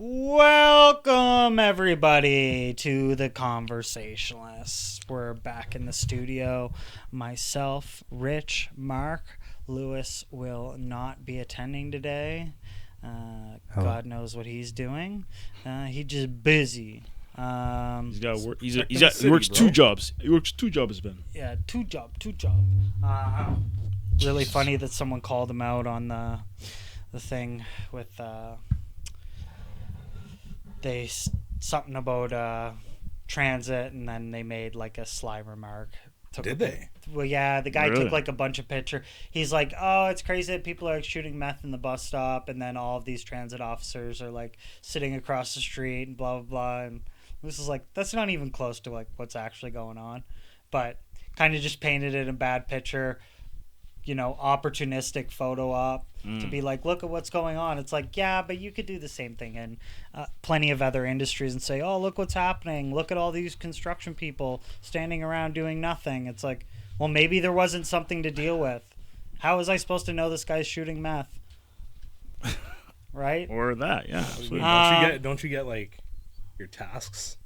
Welcome, everybody, to the Conversationalists. We're back in the studio. Myself, Rich, Mark, Lewis will not be attending today. God knows what he's doing. He's just busy. He's got work. He works two jobs. He works two jobs, Ben. Yeah, two job. Really funny that someone called him out on the thing with something about transit, and then they made like a sly remark. Did they? Well, yeah, the guy Really? took like a bunch of pictures. He's like, oh, it's crazy that people are shooting meth in the bus stop, and then all of these transit officers are like sitting across the street and blah blah blah. And this is like, that's not even close to like what's actually going on, but kind of just painted it in a bad picture, you know, opportunistic photo op to be like, look at what's going on. It's like, yeah, but you could do the same thing in plenty of other industries and say, oh, look what's happening. Look at all these construction people standing around doing nothing. It's like, well, maybe there wasn't something to deal with. How was I supposed to know this guy's shooting meth? Right? Or that, yeah. Absolutely. Don't you get like your tasks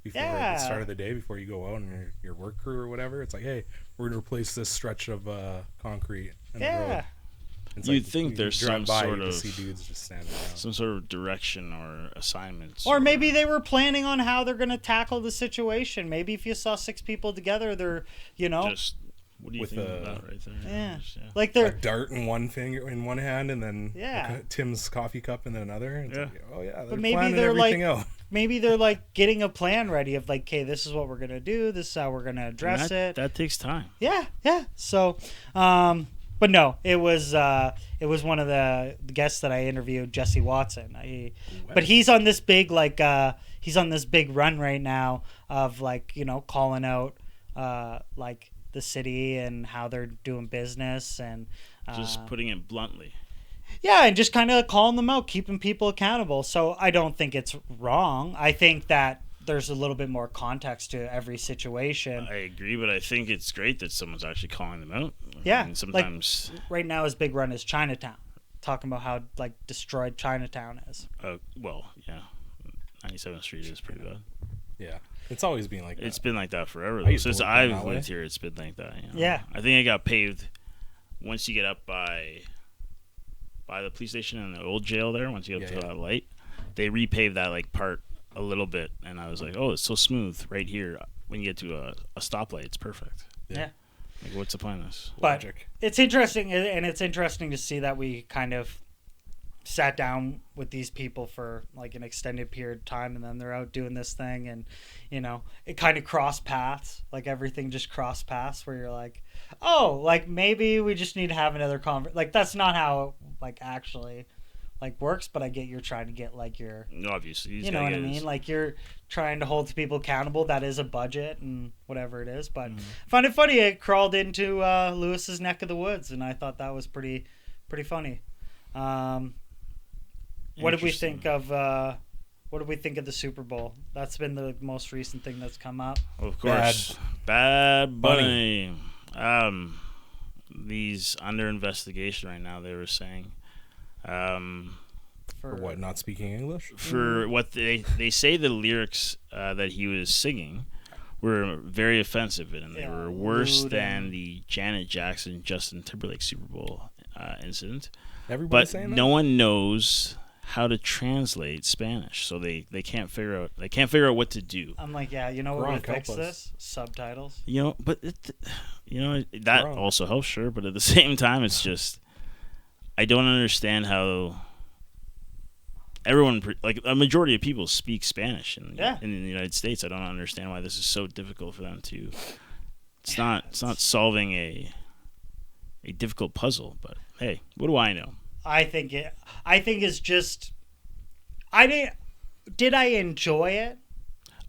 before the start of the day, before you go out and your work crew or whatever? It's like, hey, we're gonna replace this stretch of concrete in the road. It's You'd like, think you there's drive some by, sort you of just see dudes just standing around. some sort of direction or assignments. Or maybe they were planning on how they're going to tackle the situation. Maybe if you saw six people together, they're, you know. Just, what do you With think of that right there? Yeah. Just, yeah. Like A they're. dart in one finger in one hand, and then Yeah. Tim's coffee cup in another. It's Yeah. like, oh yeah, they're But maybe planning they're everything like, out. maybe they're like getting a plan ready of like, okay, this is what we're gonna do. This is how we're gonna address it. That takes time. Yeah. So, but no, it was one of the guests that I interviewed, Jesse Watson. But he's on this big he's on this big run right now of like, you know, calling out like the city and how they're doing business and Just putting it bluntly. yeah, and just kind of calling them out, keeping people accountable. So I don't think it's wrong. I think that there's a little bit more context to every situation. I agree, but I think it's great that someone's actually calling them out. Yeah, I mean, sometimes. Right now, his big run is Chinatown, talking about how like destroyed Chinatown is. Well, yeah. 97th Street is pretty bad. Yeah, it's always been like It's that. been like that forever. I Though. used to Since work down I've that way. lived here, it's been like that. You know? Yeah. I think it got paved once you get up by the police station and the old jail there. Once you get up to that light, they repaved that like part a little bit, and I was like, oh, it's so smooth right here. When you get to a stoplight, it's perfect. Yeah. Like, what's the point of this? But Logic. it's interesting, and it's interesting to see that we kind of sat down with these people for like an extended period of time, and then they're out doing this thing, and you know, it kind of crossed paths. Like everything just crossed paths, where you're like, oh, like maybe we just need to have another like that's not how it like actually like works, but I get you're trying to get like your, Obviously, you know what I mean, like you're trying to hold people accountable. That is a budget and whatever it is, but I find it funny it crawled into Lewis's neck of the woods, and I thought that was pretty funny. What did we think of the Super Bowl? That's been the most recent thing that's come up. Of course, Bad Bunny. These under investigation right now. They were saying. For what? Not speaking English? For what they say the lyrics that he was singing were very offensive, and they were worse than the Janet Jackson Justin Timberlake Super Bowl incident. Everybody's But saying that? no one knows how to translate Spanish, so they can't figure out what to do. I'm like, yeah, you know what would Gronk, fix help this? Subtitles. You know, but that Wrong. also helps, sure. But at the same time, it's just I don't understand how everyone, like a majority of people, speak Spanish in the United States. I don't understand why this is so difficult for them to. It's not solving a difficult puzzle. But hey, what do I know? I think it's just. Did I enjoy it?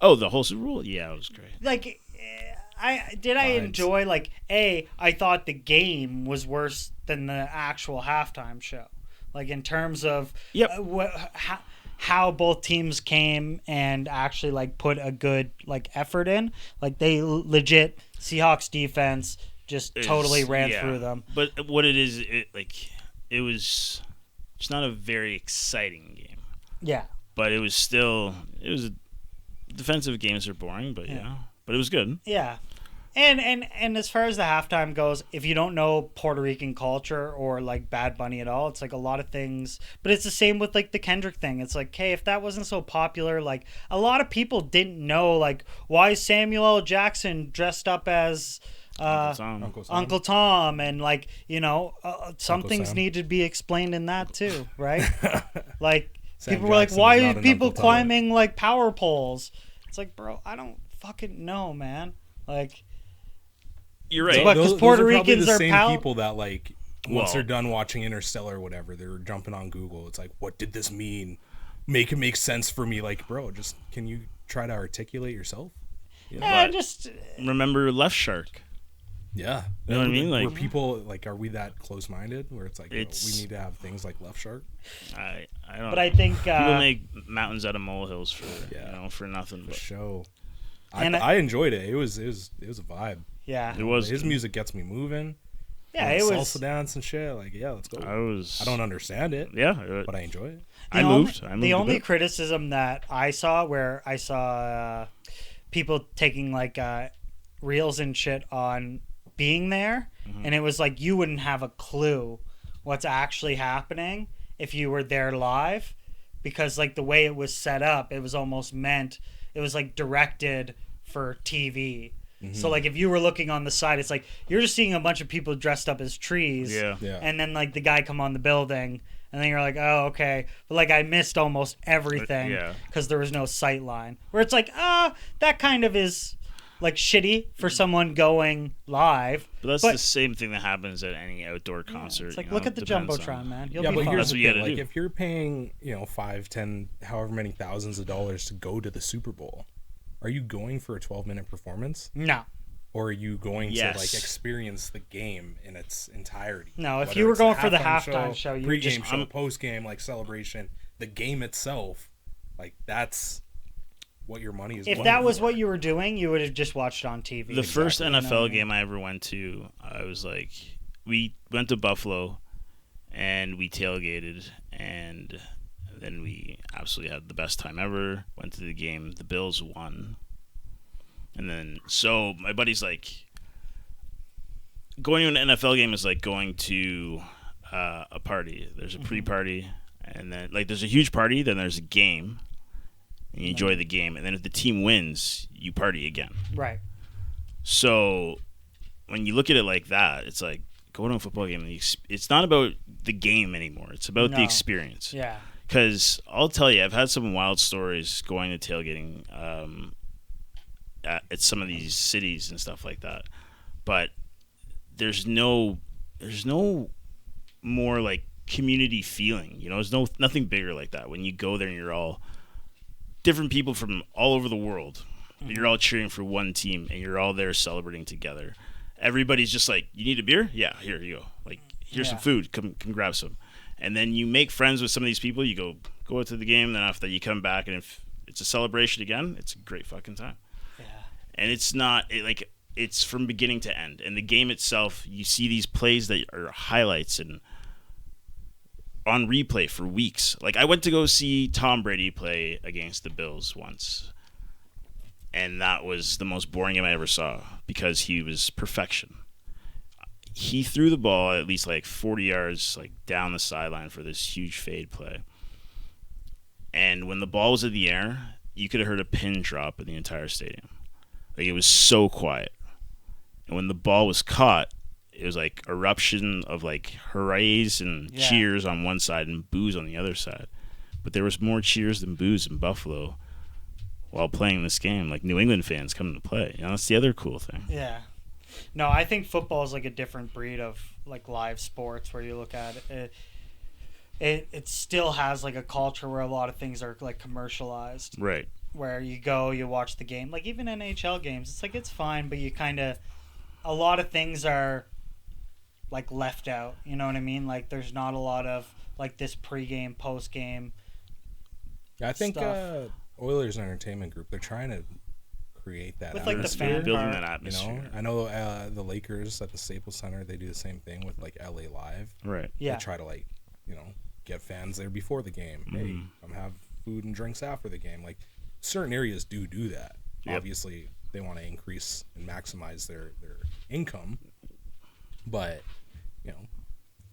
Oh, the whole Super Bowl? Yeah, it was great. Like, I enjoy like I thought the game was worse than the actual halftime show. Like in terms of how both teams came and actually like put a good like effort in. Like they legit Seahawks defense just totally ran through them. But what it is, it was just not a very exciting game. Yeah. but it was defensive games are boring, but but it was good. Yeah. And as far as the halftime goes, if you don't know Puerto Rican culture or like Bad Bunny at all, it's like a lot of things. But it's the same with like the Kendrick thing. It's like, hey, if that wasn't so popular, like a lot of people didn't know like why is Samuel L. Jackson dressed up as Uncle Tom, and like some things Sam. need to be explained in that too, right? Like Sam people were like, Jackson why is are not an people Uncle Tom. climbing like power poles? It's like, bro, I don't fucking know, man. Like. You're right. What, 'cause Puerto those are probably Ricans the are same people that like once Well- they're done watching Interstellar or whatever, they're jumping on Google. It's like, what did this mean? Make it make sense for me. Like, bro, just can you try to articulate yourself? Yeah, But- just Remember Left Shark? Yeah, You know what I mean? Were Like- people like, are we that close-minded where it's like, yo, It's- we need to have things like Left Shark? I don't. but know. I think People make mountains out of molehills for for nothing. The But show. And I enjoyed it. It was a vibe. yeah, it was. His music gets me moving. yeah, Like, it was salsa dance and shit. Like, yeah, let's go. I I don't understand it, Yeah, but I enjoy it. I moved. I moved. the a only bit. criticism that I saw people taking like reels and shit on being there, and it was like you wouldn't have a clue what's actually happening if you were there live, because like the way it was set up, it was almost meant it was like directed for TV. So like if you were looking on the side, it's like you're just seeing a bunch of people dressed up as trees, Yeah. and then like the guy come on the building, and then you're like, oh, okay. But like I missed almost everything Yeah. because there was no sight line. Where it's like, that kind of is like shitty for someone going live. But that's the same thing that happens at any outdoor concert. It's like, you know, look at the depends Jumbotron, on- man. You'll Yeah, be but fine. here's That's the what you thing. gotta Like, do. if you're paying, 5, 10, however many thousands of dollars to go to the Super Bowl, are you going for a 12-minute performance? No. Or are you going to Yes. like experience the game in its entirety? No, if Whether you were it's a going for the halftime show, you would pre-game just- show, post-game like celebration, the game itself, like that's what your money is. If going that was for. what you were doing, you would have just watched it on TV. The first You know what I NFL mean? game I ever went to, I was like, we went to Buffalo, and we tailgated, and then we absolutely had the best time ever. Went to the game. The Bills won. And then, so my buddy's like, going to an NFL game is like going to a party. There's a pre-party, and then like there's a huge party, then there's a game, and you enjoy the game, and then if the team wins, you party again. Right. So when you look at it like that, it's like going to a football game. It's not about the game anymore. It's about the No. experience. Yeah. Because I'll tell you, I've had some wild stories going to tailgating at some of these cities and stuff like that. But there's no more like community feeling. You know, there's nothing bigger like that. When you go there and you're all different people from all over the world. You're all cheering for one team and you're all there celebrating together. Everybody's just like, you need a beer? Yeah, here you go. Like, here's some food. Come grab some. And then you make friends with some of these people. You go out to the game. Then after that, you come back, and if it's a celebration again, it's a great fucking time. Yeah. And it's not it's from beginning to end. And the game itself, you see these plays that are highlights and on replay for weeks. Like I went to go see Tom Brady play against the Bills once, and that was the most boring game I ever saw because he was perfection. He threw the ball at least like 40 yards like down the sideline for this huge fade play. And when the ball was in the air, you could have heard a pin drop in the entire stadium. Like it was so quiet. And when the ball was caught, it was like eruption of like hoorays and cheers on one side and boos on the other side. But there was more cheers than boos in Buffalo while playing this game. Like New England fans coming to play. You know, that's the other cool thing. Yeah. No, I think football is like a different breed of like live sports where you look at it. It still has like a culture where a lot of things are like commercialized. Right. Where you go, you watch the game. Like even NHL games, it's like it's fine, but you kind of a lot of things are like left out. You know what I mean? Like there's not a lot of like this pregame, postgame. I think stuff. Oilers Entertainment Group, they're trying to create that With, like, the atmosphere. fan building part, that atmosphere. I know the Lakers at the Staples Center, they do the same thing with like LA Live. Right. Yeah. They try to like, get fans there before the game. Hey, come have food and drinks after the game. Like certain areas do that. Yep. Obviously, they want to increase and maximize their income, but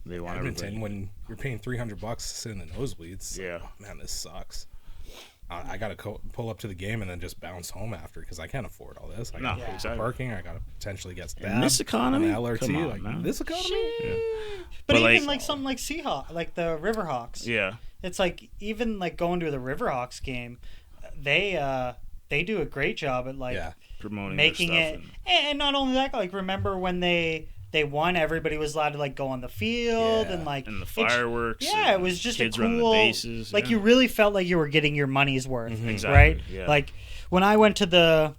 they want Edmonton, everybody. when you're paying $300 to sit in the nosebleeds, Yeah. man, this sucks. I gotta pull up to the game and then just bounce home after because I can't afford all this. I gotta pay for parking. I gotta potentially get stabbed. In this economy, on the LRT, come on, like man. this economy. Yeah. But even like something like Seahawks, like the Riverhawks. Yeah. It's like even like going to the Riverhawks game, they do a great job at like promoting making their it, stuff and not only that, like remember when they won, everybody was allowed to like go on the field and like and the fireworks. Yeah, it was just kids a cool. run the bases. Like you really felt like you were getting your money's worth, Exactly. right? Yeah. Like when I went to the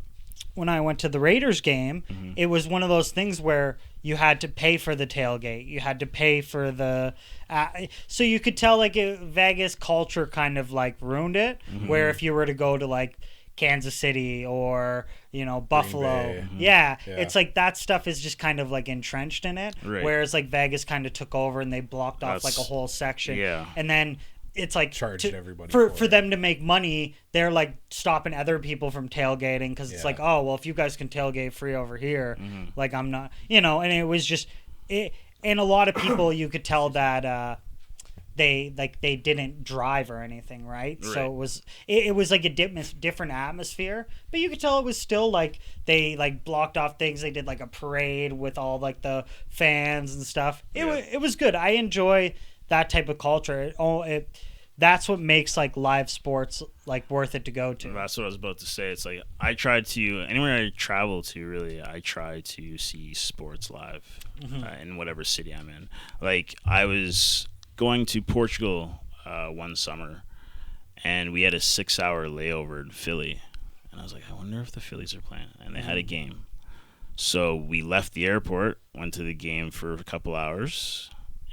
Raiders game, it was one of those things where you had to pay for the tailgate. You had to pay for the so you could tell like Vegas culture kind of like ruined it. Where if you were to go to like Kansas City or Buffalo, it's like that stuff is just kind of like entrenched in it. Right. Whereas like Vegas kind of took over and they blocked off like a whole section. Yeah. And then it's like charged everybody for them to make money. They're like stopping other people from tailgating because it's like, oh well, if you guys can tailgate free over here, like I'm not, And it was just it, and a lot of people you could tell that they didn't drive or anything, right? So it was like a different atmosphere, but you could tell it was still like they like blocked off things. They did like a parade with all like the fans and stuff. It was good. I enjoy that type of culture. That's what makes like live sports like worth it to go to. That's what I was about to say. It's like I try to anywhere I travel to, really, I try to see sports live in whatever city I'm in. Like I was going to Portugal one summer, and we had a 6-hour layover in Philly, and I was like, I wonder if the Phillies are playing, and they had a game. So we left the airport, went to the game for a couple hours,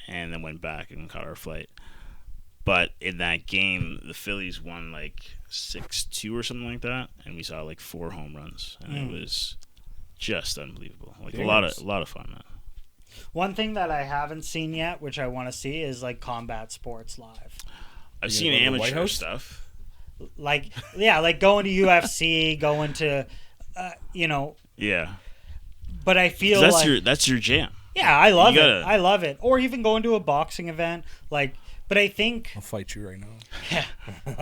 and then went back and caught our flight. But in that game, the Phillies won like 6-2 or something like that, and we saw like 4 home runs, and it was just unbelievable. Like a lot of fun, man. One thing that I haven't seen yet, which I want to see, is like combat sports live. I've seen amateur stuff. Like like going to UFC, going to, Yeah. But I feel that's your jam. Yeah, I love it. I love it. Or even going to a boxing event, like. But I think I'll fight you right now. Yeah,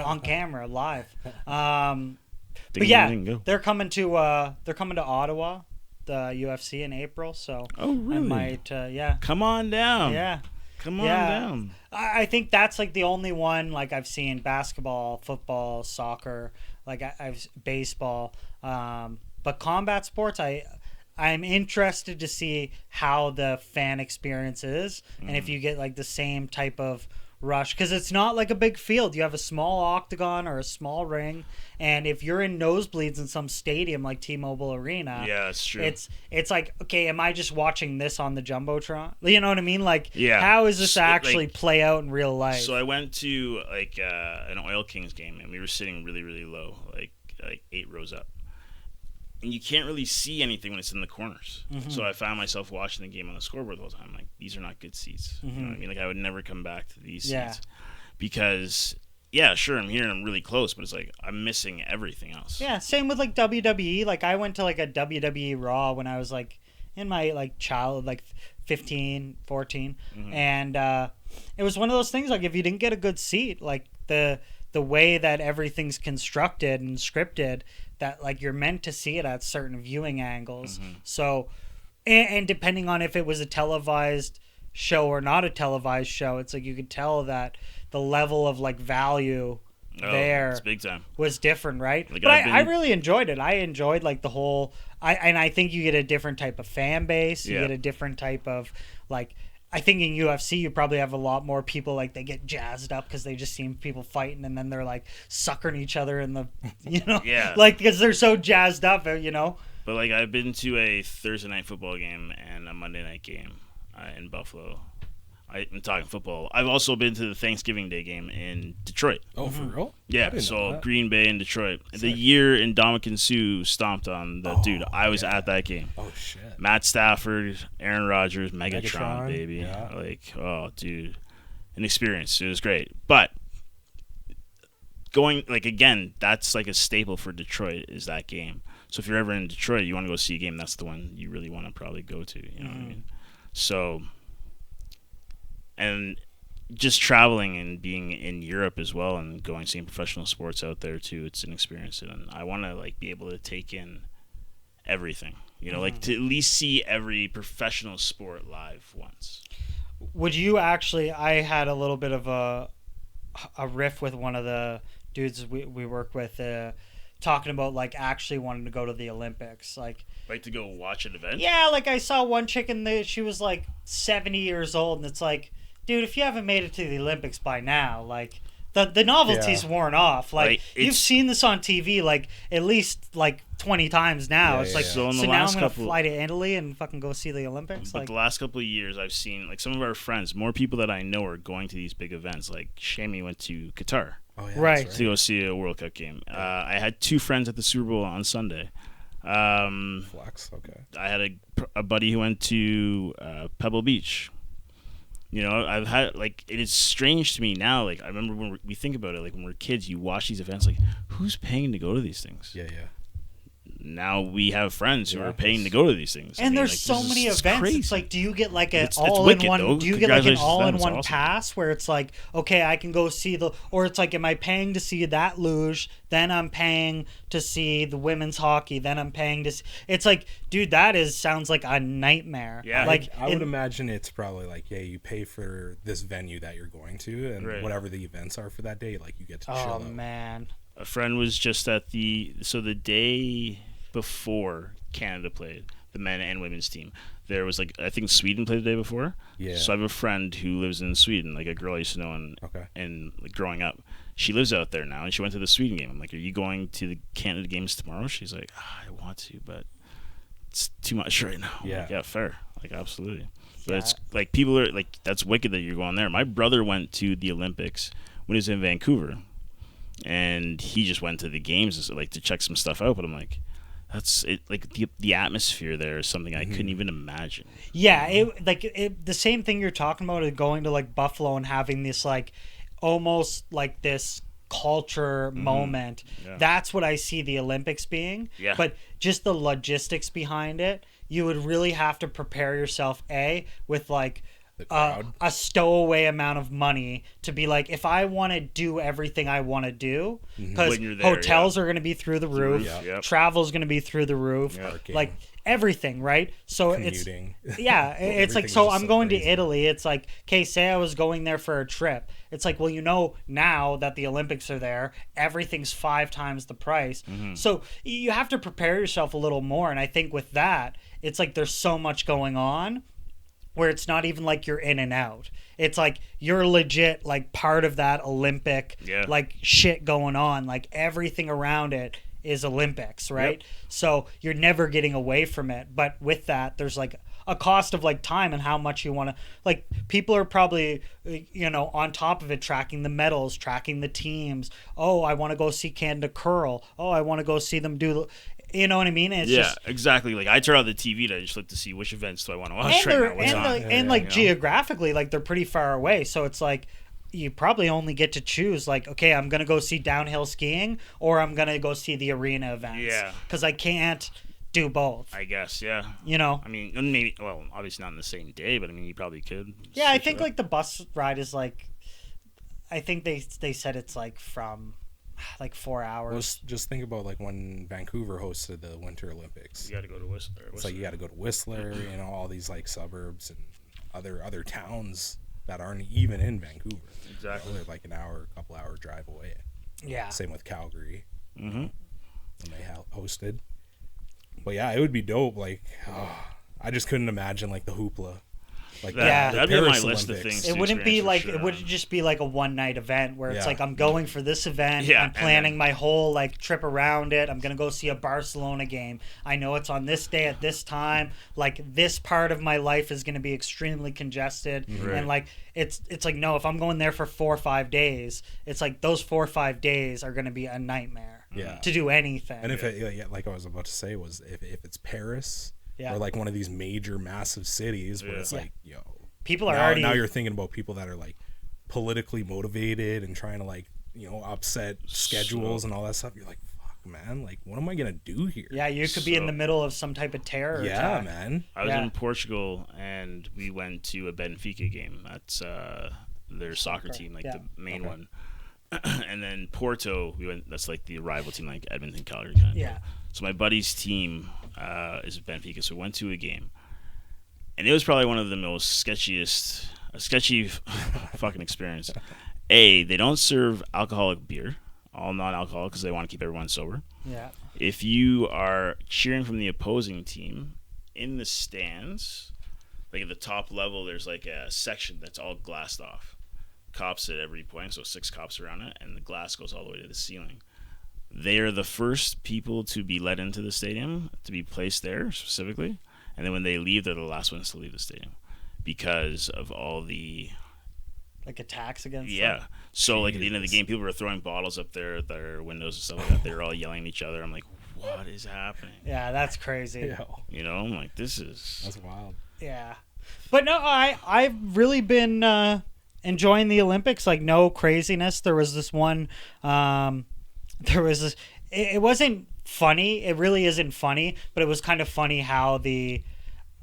on camera, live. But yeah, they're coming to Ottawa, the UFC in April. So oh really? I might Come on down. Yeah. Come on down. I think that's like the only one like I've seen basketball, football, soccer, like I've baseball, but combat sports I'm interested to see how the fan experience is and if you get like the same type of rush because it's not like a big field. You have a small octagon or a small ring, and if you're in nosebleeds in some stadium like T-Mobile Arena, yeah, that's true. It's like, okay, am I just watching this on the jumbotron? You know what I mean? Like, how is this actually play out in real life? So I went to like an Oil Kings game, and we were sitting really, really low, like 8 rows up. And you can't really see anything when it's in the corners. Mm-hmm. So I found myself watching the game on the scoreboard the whole time. Like, these are not good seats. Mm-hmm. You know what I mean? Like, I would never come back to these seats. Because, yeah, sure, I'm here and I'm really close, but it's like I'm missing everything else. Yeah, same with, like, WWE. Like, I went to, like, a WWE Raw when I was, like, in my, like, 15, 14. Mm-hmm. And it was one of those things, like, if you didn't get a good seat, like, the way that everything's constructed and scripted, that like you're meant to see it at certain viewing angles. Mm-hmm. So, and depending on if it was a televised show or not a televised show, it's like you could tell that the level of like value there big time. Was different, right? Like, but I really enjoyed it. I enjoyed like the whole. I think you get a different type of fan base. You get a different type of like. I think in UFC you probably have a lot more people like they get jazzed up because they just see people fighting and then they're like suckering each other in the, like because they're so jazzed up, But like I've been to a Thursday night football game and a Monday night game in Buffalo. I'm talking football. I've also been to the Thanksgiving Day game in Detroit. Oh, for real? Yeah, so Green Bay and Detroit. Sick. The year Ndamukong Suh stomped on the dude, I was at that game. Oh, shit. Matt Stafford, Aaron Rodgers, Megatron, baby. Yeah. Like, oh, dude. An experience. It was great. But going, like, again, that's like a staple for Detroit is that game. So if you're ever in Detroit, you want to go see a game, that's the one you really want to probably go to. You know what I mean? So, and just traveling and being in Europe as well and going seeing professional sports out there too, it's an experience. And I want to like be able to take in everything, you know, like to at least see every professional sport live once. Would you actually, I had a little bit of a riff with one of the dudes we work with, talking about like actually wanting to go to the Olympics, like to go watch an event. Yeah, like I saw one chick she was like 70 years old, and it's like, dude, if you haven't made it to the Olympics by now, like the novelty's worn off. Like you've seen this on TV like at least like 20 times now. It's like so now I'm gonna fly to Italy and fucking go see the Olympics. But the last couple of years, I've seen like some of our friends, more people that I know are going to these big events. Like Shami went to Qatar. Oh, yeah, right. To go see a World Cup game. I had 2 friends at the Super Bowl on Sunday. Flex, okay. I had a buddy who went to Pebble Beach. You know, I've had like it is strange to me now. Like I remember when we think about it, like when we're kids, you watch these events. Like who's paying to go to these things? Yeah. Now we have friends who are paying to go to these things. And there's so many events. Crazy. It's like, do you get like an all-in-one? Do you get like an all-in-one pass where it's like, okay, I can go see or it's like, am I paying to see that luge? Then I'm paying to see the women's hockey. Then I'm paying to. It's like, dude, sounds like a nightmare. Yeah, like I would imagine it's probably like, yeah, you pay for this venue that you're going to, and whatever the events are for that day, like you get to chill out. Oh man. A friend was just at the day before Canada played, the men and women's team. There was like, I think Sweden played the day before. Yeah. So I have a friend who lives in Sweden, like a girl I used to know and like growing up. She lives out there now, and she went to the Sweden game. I'm like, are you going to the Canada games tomorrow? She's like, I want to, but it's too much right now. Yeah. Like, yeah, fair. Like, absolutely. But it's like, people are like, that's wicked that you're going there. My brother went to the Olympics when he was in Vancouver, and he just went to the games like to check some stuff out. But I'm like, that's it. Like the atmosphere there is something I couldn't even imagine. Yeah, the same thing you're talking about is going to like Buffalo and having this like almost like this culture moment. Yeah. That's what I see the Olympics being. Yeah. But just the logistics behind it, you would really have to prepare yourself with like a stowaway amount of money to be like, if I want to do everything I want to do, because hotels are going to be through the roof, travel's going to be through the roof, like everything, right? So commuting. It's like, so I'm going to Italy. It's like, okay, say I was going there for a trip. It's like, well, you know, now that the Olympics are there, everything's 5 times the price. So you have to prepare yourself a little more. And I think with that, it's like there's so much going on where it's not even like you're in and out. It's like you're legit like part of that Olympic like shit going on. Like everything around it is Olympics, right? So you're never getting away from it. But with that, there's like a cost of like time and how much you want to, like, people are probably, you know, on top of it, tracking the medals, tracking the teams. Oh, I want to go see Canada curl. Oh, I want to go see them do, you know what I mean? It's just, exactly. Like I turn on the TV to just look to see which events do I want to watch right now. And geographically, like they're pretty far away. So it's like, you probably only get to choose like, okay, I'm going to go see downhill skiing or I'm going to go see the arena events. Yeah. Because I can't do both. I guess, yeah. You know? I mean, maybe, well, obviously not in the same day, but I mean, you probably could. Yeah, I think like the bus ride is like, I think they said it's like from like 4 hours. Well, just think about like when Vancouver hosted the Winter Olympics. You got to go to Whistler. It's like you got to go to Whistler, you know, all these like suburbs and other towns that aren't even in Vancouver. Exactly. They're like a couple hour drive away. Yeah. Same with Calgary. When they hosted. But yeah, it would be dope. Like, I just couldn't imagine like the hoopla. Like that'd be on my list of things. It wouldn't be like it would just be like a one night event where it's like I'm going for this event. I'm planning my whole like trip around it. I'm gonna go see a Barcelona game. I know it's on this day at this time. Like this part of my life is gonna be extremely congested, and like it's like no, if I'm going there for 4 or 5 days, it's like those 4 or 5 days are gonna be a nightmare. To do anything. And if it, like I was about to say, was if it's Paris. Or like one of these major massive cities where it's like, people are already, now you're thinking about people that are like politically motivated and trying to like, upset schedules and all that stuff. You're like, fuck, man, like, what am I gonna do here? Yeah, you could be in the middle of some type of terror attack. Man. I was in Portugal, and we went to a Benfica game. That's their soccer team, like the main one. And then Porto, we went. That's like the rival team, like Edmonton, Calgary kind of. Yeah. So my buddy's team is Benfica, so we went to a game, and it was probably one of the most sketchy fucking experience. They don't serve alcoholic beer, all non-alcoholic, because they want to keep everyone sober. Yeah. If you are cheering from the opposing team in the stands, like at the top level, there's like a section that's all glassed off. Cops at every point, so 6 cops around it, and the glass goes all the way to the ceiling. They are the first people to be let into the stadium, to be placed there specifically, and then when they leave, they're the last ones to leave the stadium because of all the attacks against them. So like at the end of the game, people were throwing bottles up there at their windows and stuff like that. They were all yelling at each other. I'm like, what is happening? Yeah, that's crazy. I'm like, that's wild. Yeah, but no, I've really been enjoying the Olympics. Like, no craziness. There was this one. It wasn't funny. It really isn't funny, but it was kind of funny how the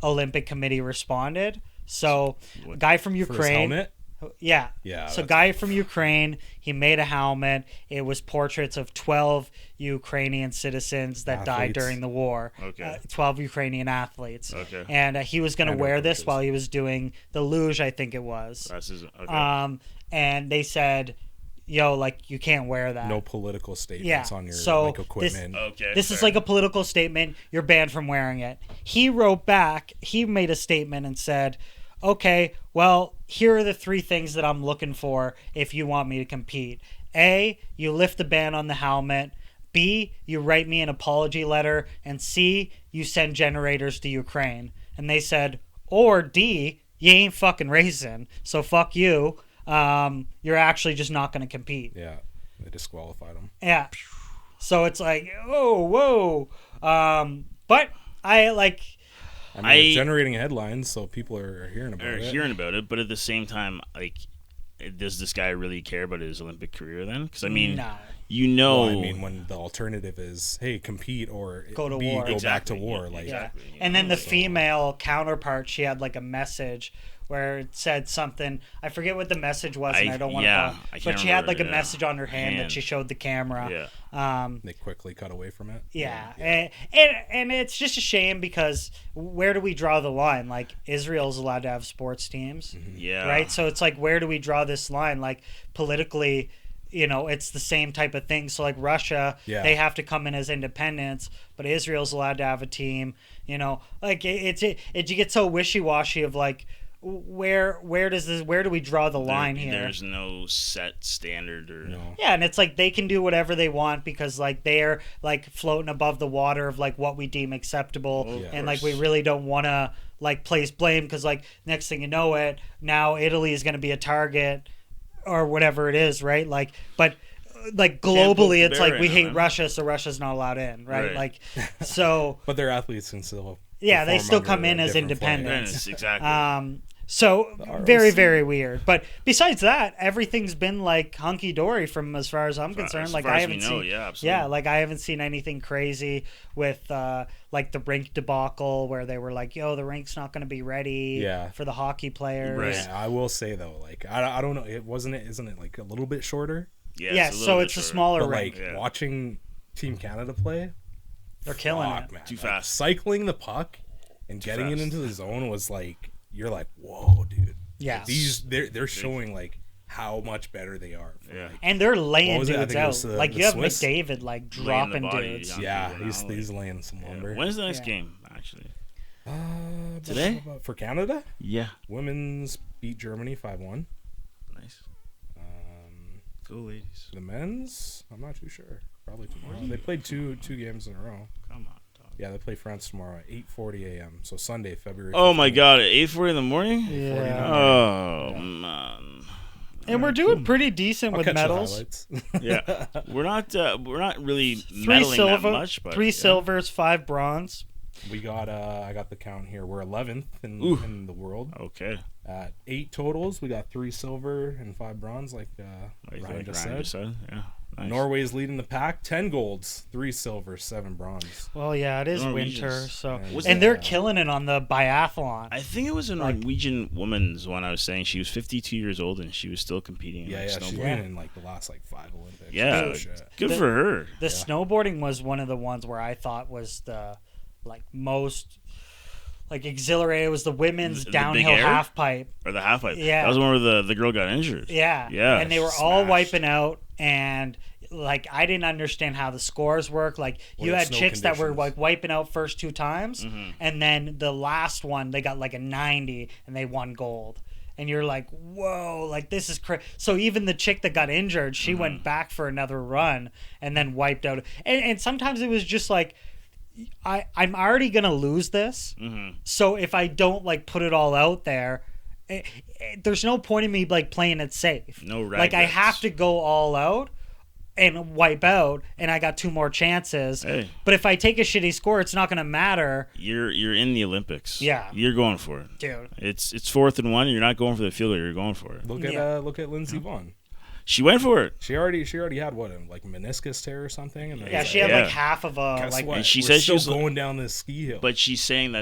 Olympic Committee responded. So, a guy from Ukraine. For his helmet? Yeah. Yeah. So, guy from Ukraine, he made a helmet. It was portraits of 12 Ukrainian citizens that died during the war. Okay. 12 Ukrainian athletes. Okay. And he was going to wear this while he was doing the luge, I think it was. That's his, okay. And they said, yo, like, you can't wear that. No political statements on your equipment. This is like a political statement. You're banned from wearing it. He wrote back. He made a statement and said, okay, well, here are the 3 things that I'm looking for if you want me to compete. A, you lift the ban on the helmet. B, you write me an apology letter. And C, you send generators to Ukraine. And they said, or D, you ain't fucking racing, so fuck you. You're actually just not going to compete. Yeah, they disqualified him. Yeah. So it's like, oh, whoa. But it's generating headlines, so people are hearing about it. But at the same time, like, does this guy really care about his Olympic career then? Because, I mean, no. When the alternative is, hey, compete or go to war. Go back to war. And then the female counterpart, she had like a message where it said something. I forget what the message was, and I don't want to. But she had like a message on her hand that she showed the camera. Yeah. They quickly cut away from it. Yeah. And it's just a shame because where do we draw the line? Like, Israel's allowed to have sports teams. Mm-hmm. Yeah. Right. So it's like, where do we draw this line? Like, politically, it's the same type of thing. So like Russia, they have to come in as independents, but Israel's allowed to have a team. Like you get so wishy-washy of like, where do we draw the line here? There's no set standard or Yeah, and it's like they can do whatever they want because like they're like floating above the water of like what we deem acceptable, and like we really don't want to like place blame because like next thing you know it, now Italy is going to be a target or whatever it is, right? Like, but like globally, it's like we hate Russia, so Russia's not allowed in, right? Like, so. But their athletes can still. Yeah, they still come in as independents. Exactly. So very, very weird. But besides that, everything's been like hunky dory from as far as I'm concerned. Like I haven't seen, like I haven't seen anything crazy with like the rink debacle where they were like, "Yo, the rink's not going to be ready for the hockey players." Right. Yeah, I will say though, like I don't know, isn't it like a little bit shorter? Yeah. So it's a smaller but, rink. Like watching Team Canada play, they're killing it. Man. Too fast. Cycling the puck and getting it into the zone was like. You're like, whoa, dude. Yeah. Like they're showing like how much better they are. Yeah. And they're laying dudes out. Like you have Swiss? McDavid like dropping dudes. Yeah, he's laying some lumber. When's the next game actually? Today? For Canada? Yeah. Women's beat Germany 5-1. Nice. Go ladies. The men's? I'm not too sure. Probably tomorrow. They played two games in a row. Come on. Yeah, they play France tomorrow at 8:40 a.m. So Sunday, February 15th. Oh my God! At 8:40 in the morning? Yeah. Oh man. And we're doing pretty decent with medals. Yeah, we're not really medaling that much. But, 3 silvers, 5 bronze. We got I got the count here. We're 11th in the world. Okay. At 8 totals, we got 3 silver and 5 bronze, like Ryan just said. Yeah. Nice. Norway's leading the pack, 10 golds, 3 silver, 7 bronze. Well, yeah, it is winter, so and they're killing it on the biathlon. I think it was a Norwegian woman's one. I was saying she was 52 years old and she was still competing. Yeah, she's been in like the last 5 Olympics. Yeah, good for her. The snowboarding was one of the ones where I thought was the most exhilarating. It was the women's downhill half pipe or the half pipe. Yeah, that was one where the girl got injured. Yeah, and they were all wiping out. And I didn't understand how the scores work. You had chicks that were wiping out first 2 times, and then the last one they got a 90 and they won gold. And you're like, whoa, this is crazy. So even the chick that got injured, she went back for another run and then wiped out. And sometimes it was just I'm already gonna lose this. So if I don't put it all out there. There's no point in me playing it safe. No regrets. I have to go all out and wipe out, and I got 2 more chances. Hey. But if I take a shitty score, it's not going to matter. You're in the Olympics. Yeah, you're going for it, dude. It's 4th and 1. You're not going for the field goal. You're going for it. Look at Lindsey Vonn. She went for it. She already had what, meniscus tear or something? And she had half of a and she said she was going down this ski hill. But she's saying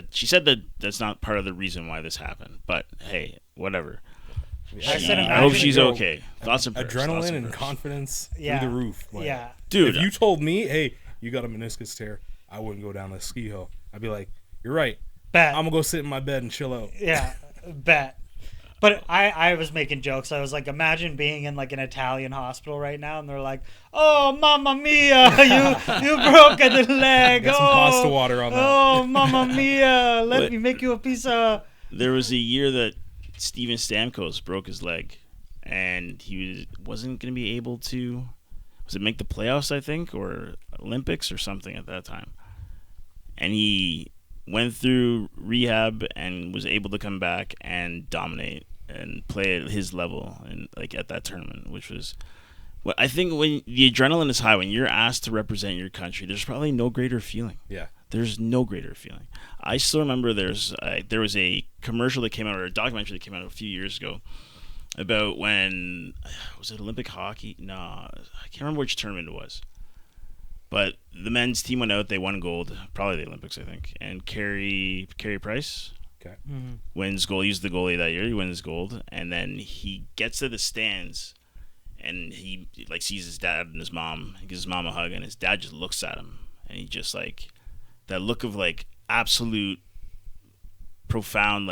she said that's not part of the reason why this happened. But hey, whatever. Yeah. I hope she's okay. Thoughts and prayers. Adrenaline and confidence through the roof. Dude, if you told me, hey, you got a meniscus tear, I wouldn't go down the ski hill. I'd be like, you're right. Bet. I'm gonna go sit in my bed and chill out. Yeah, bet. But I was making jokes. I was like, imagine being in an Italian hospital right now, and they're like, "Oh, mamma mia, you broke the leg. Get some pasta water on that. Oh, mamma mia, let me make you a pizza." There was a year that Steven Stamkos broke his leg, and he wasn't going to be able to. Was it make the playoffs? I think, or Olympics or something at that time, and he went through rehab and was able to come back and dominate and play at his level and at that tournament, which was what I think when the adrenaline is high, when you're asked to represent your country, there's probably no greater feeling. Yeah. There's no greater feeling. I still remember there was a commercial that came out, or a documentary that came out a few years ago about when, was it Olympic hockey? No, I can't remember which tournament it was. But the men's team went out, they won gold, probably the Olympics, I think. And Carey Price wins gold. He's the goalie that year. He wins gold. And then he gets to the stands, and he sees his dad and his mom. He gives his mom a hug, and his dad just looks at him. And he just that look of absolute profound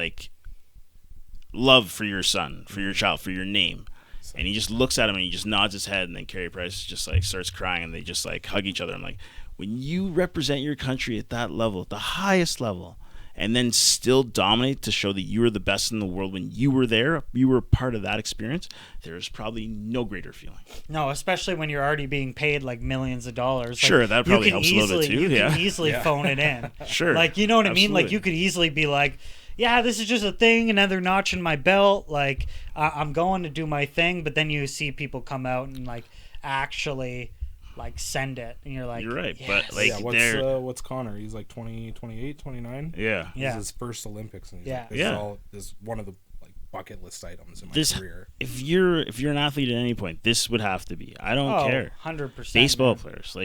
love for your son, for your child, for your name. And he just looks at him and he just nods his head, and then Carey Price just starts crying, and they just hug each other. I'm like, when you represent your country at that level, at the highest level, and then still dominate to show that you were the best in the world when you were there, you were part of that experience, there's probably no greater feeling. No, especially when you're already being paid millions of dollars. Sure, that probably helps a little bit too. You can easily phone it in. Sure. You know what I mean? You could easily be like, yeah, this is just a thing, another notch in my belt. I'm going to do my thing, but then you see people come out and actually send it, and you're like, you're right. Yes. But what's Connor? He's 20, 28, 29. Yeah. This is his first Olympics, and he's this is one of the bucket list items in my career. If you're an athlete at any point, this would have to be. I don't care. 100%. Baseball players,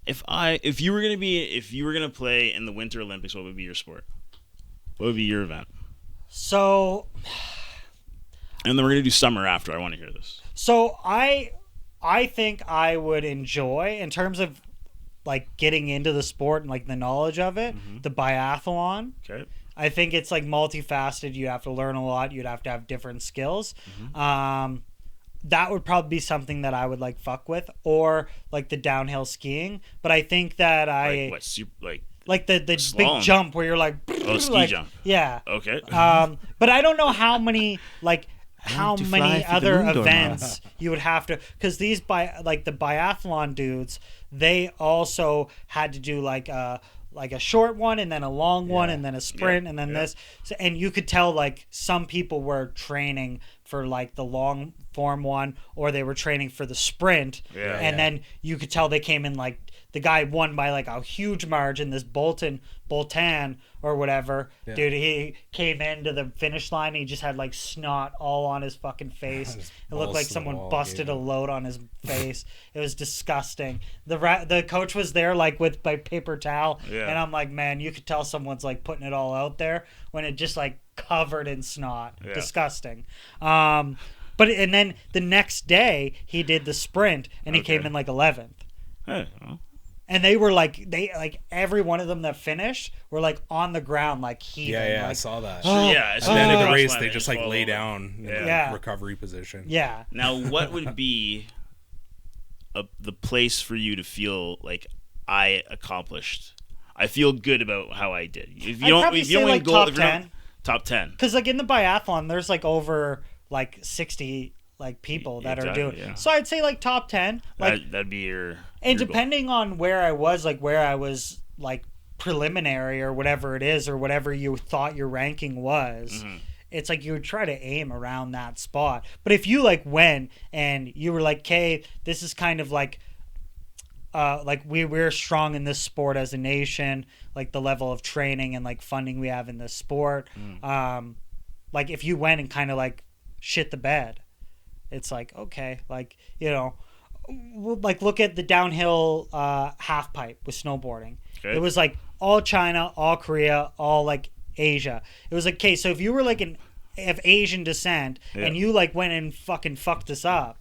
if you were gonna play in the Winter Olympics, what would be your sport? What would be your event? So, and then we're gonna do summer after. I want to hear this. So I think I would enjoy, in terms of getting into the sport and the knowledge of it, the biathlon. Okay. I think it's multifaceted. You have to learn a lot. You'd have to have different skills. That would probably be something that I would fuck with, or the downhill skiing. But I think that the big jump where you're ski jump. Yeah. Okay. But I don't know how many how many other events you would have to, because these the biathlon dudes, they also had to do a short one and then a long one and then a sprint and then this. So, and you could tell some people were training for like the long form one, or they were training for the sprint. Yeah. And then you could tell they came in like the guy won by like a huge margin. This Bolton or whatever, dude, he came into the finish line. And he just had like snot all on his fucking face. It looked like someone busted a load on his face. It was disgusting. The coach was there like with by paper towel, and I'm like, man, you could tell someone's like putting it all out there when it just like covered in snot. Disgusting. But and then the next day he did the sprint and he came in like 11th. Hey, well. And they were like every one of them that finished were like on the ground like heaving. Yeah, like, I saw that. Oh, yeah, and then in the race they just like lay down in the recovery position. Yeah. Now, what would be the place for you to feel like I accomplished? I feel good about how I did. If you don't win like gold, top 10. Because like in the biathlon, there's like over like 60 like people that are doing. Yeah. So I'd say like top 10. Like that'd be your. And your depending on where I was like preliminary or whatever it is or whatever you thought your ranking was. It's like you would try to aim around that spot. But if you like went and you were like, okay, this is kind of like we're strong in this sport as a nation, like the level of training and like funding we have in this sport. Like if you went and kind of like shit the bed, it's like, okay, like, you know, like look at the downhill half pipe with snowboarding. Okay. It was like all China, all Korea, all like Asia. It was like, okay, so if you were like of Asian descent and you like went and fucking fucked this up,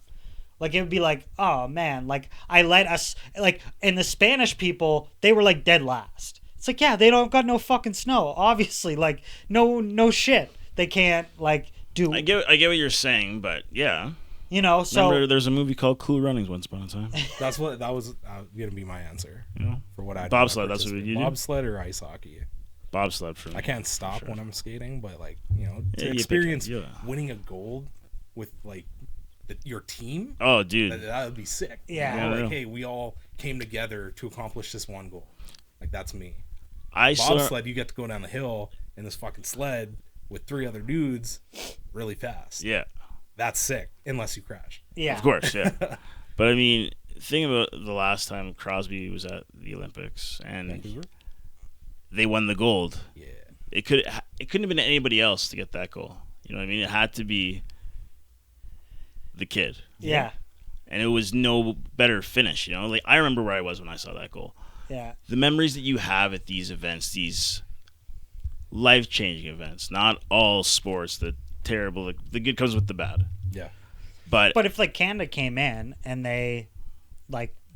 like it would be like, oh man, like I let us like, and the Spanish people, they were like dead last. It's like, yeah, they don't got no fucking snow, obviously, like no shit. They can't like do. I get what you're saying, but yeah. You know, so remember, there's a movie called Cool Runnings once upon a time. That was gonna be my answer for what I bobsled. That's what you do. Bobsled or ice hockey. Bobsled for me. I can't stop when I'm skating, but like to experience winning a gold with like your team. Oh, dude, that would be sick. Yeah, like hey, we all came together to accomplish this one goal. Like that's me. Bobsled, you get to go down the hill in this fucking sled with 3 other dudes really fast. Yeah. That's sick, unless you crash. Yeah. Of course, yeah. But I mean, think about the last time Crosby was at the Olympics and Vancouver? They won the gold. Yeah. It couldn't have been anybody else to get that goal. You know what I mean? It had to be the kid. Yeah. And it was no better finish, you know? Like I remember where I was when I saw that goal. Yeah. The memories that you have at these events, these life-changing events, not all sports that terrible. The good comes with the bad. Yeah. But if like Canada came in and they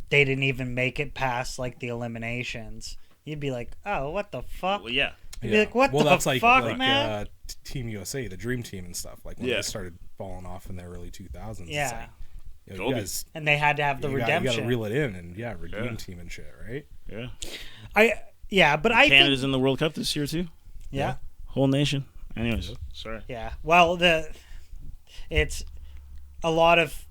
didn't even make it past like the eliminations, you'd be like, oh, what the fuck? Well, yeah. You'd be like, what the that's fuck, man? Team USA, the Dream Team and stuff. Like when they started falling off in the early 2000s. Yeah. It's like, you guys, and they had to have the redemption. You got to reel it in and redeem team and shit, right? Yeah. But Canada's in the World Cup this year too. Yeah. Whole nation. Anyways, sorry. Yeah. Well, it's a lot of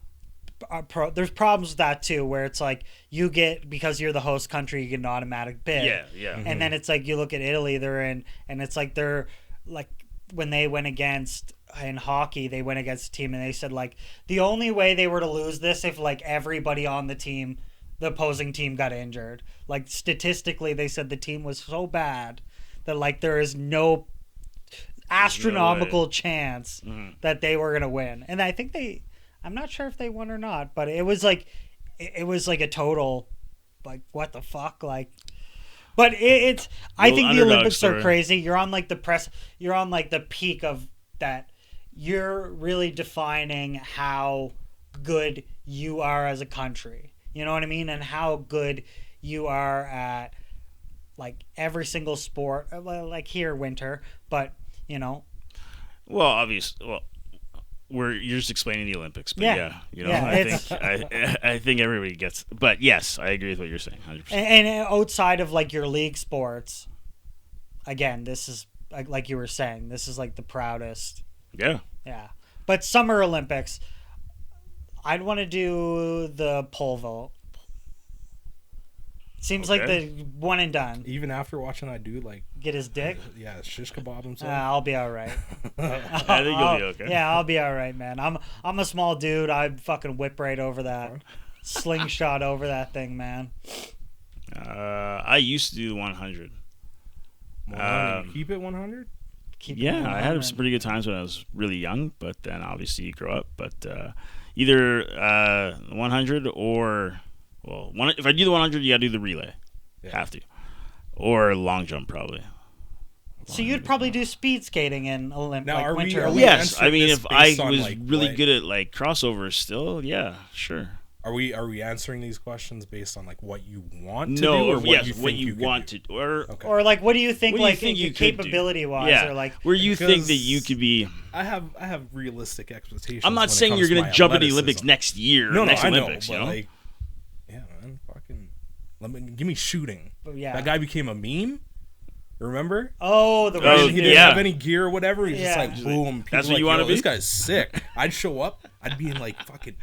there's problems with that too, where it's like you get, because you're the host country, you get an automatic bid. Yeah. Mm-hmm. And then it's like you look at Italy, they're in, and it's like they're like when they went against in hockey, they went against a team and they said like the only way they were to lose this if like everybody on the team, the opposing team, got injured. Like statistically, they said the team was so bad that like there is no astronomical chance that they were gonna win. And I think I'm not sure if they won or not, but it was like a total like what the fuck, like. But it's I think the Olympics are crazy. You're on like you're on like the peak of that. You're really defining how good you are as a country, you know what I mean, and how good you are at like every single sport, like here winter, but you know. Well, obviously, you're just explaining the Olympics, but I think everybody gets. But yes, I agree with what you're saying, 100%. And outside of like your league sports, again, this is like you were saying, this is like the proudest. Yeah. Yeah, but Summer Olympics, I'd want to do the pole vault. Seems like the one and done. Even after watching that dude, like... Get his dick? Yeah, shish kebab himself. I'll be all right. I think you'll be okay. Yeah, I'll be all right, man. I'm a small dude. I'd fucking whip right over that. Slingshot over that thing, man. I used to do the 100. Keep it 100? Yeah, I had some pretty good times when I was really young, but then obviously you grow up. But either 100 or... Well, if I do the 100, you got to do the relay. Yeah. Have to. Or long jump, probably. So you'd probably do speed skating in Winter Olympics. Yes, I mean, if I was like, really good at like crossovers still, yeah, sure. Are we answering these questions based on like what you want to do, or what you want to, or like what do you think, capability wise, or like where you think that you could be? I have realistic expectations. I'm not saying you're going to jump in the Olympics next year. No, next I Olympics, know, but like, yeah, man, fucking, give me shooting. Yeah, that guy became a meme. Remember? Oh, he didn't have any gear or whatever. He's just like, boom. That's what you want to be? This guy's sick. I'd show up. I'd be in like fucking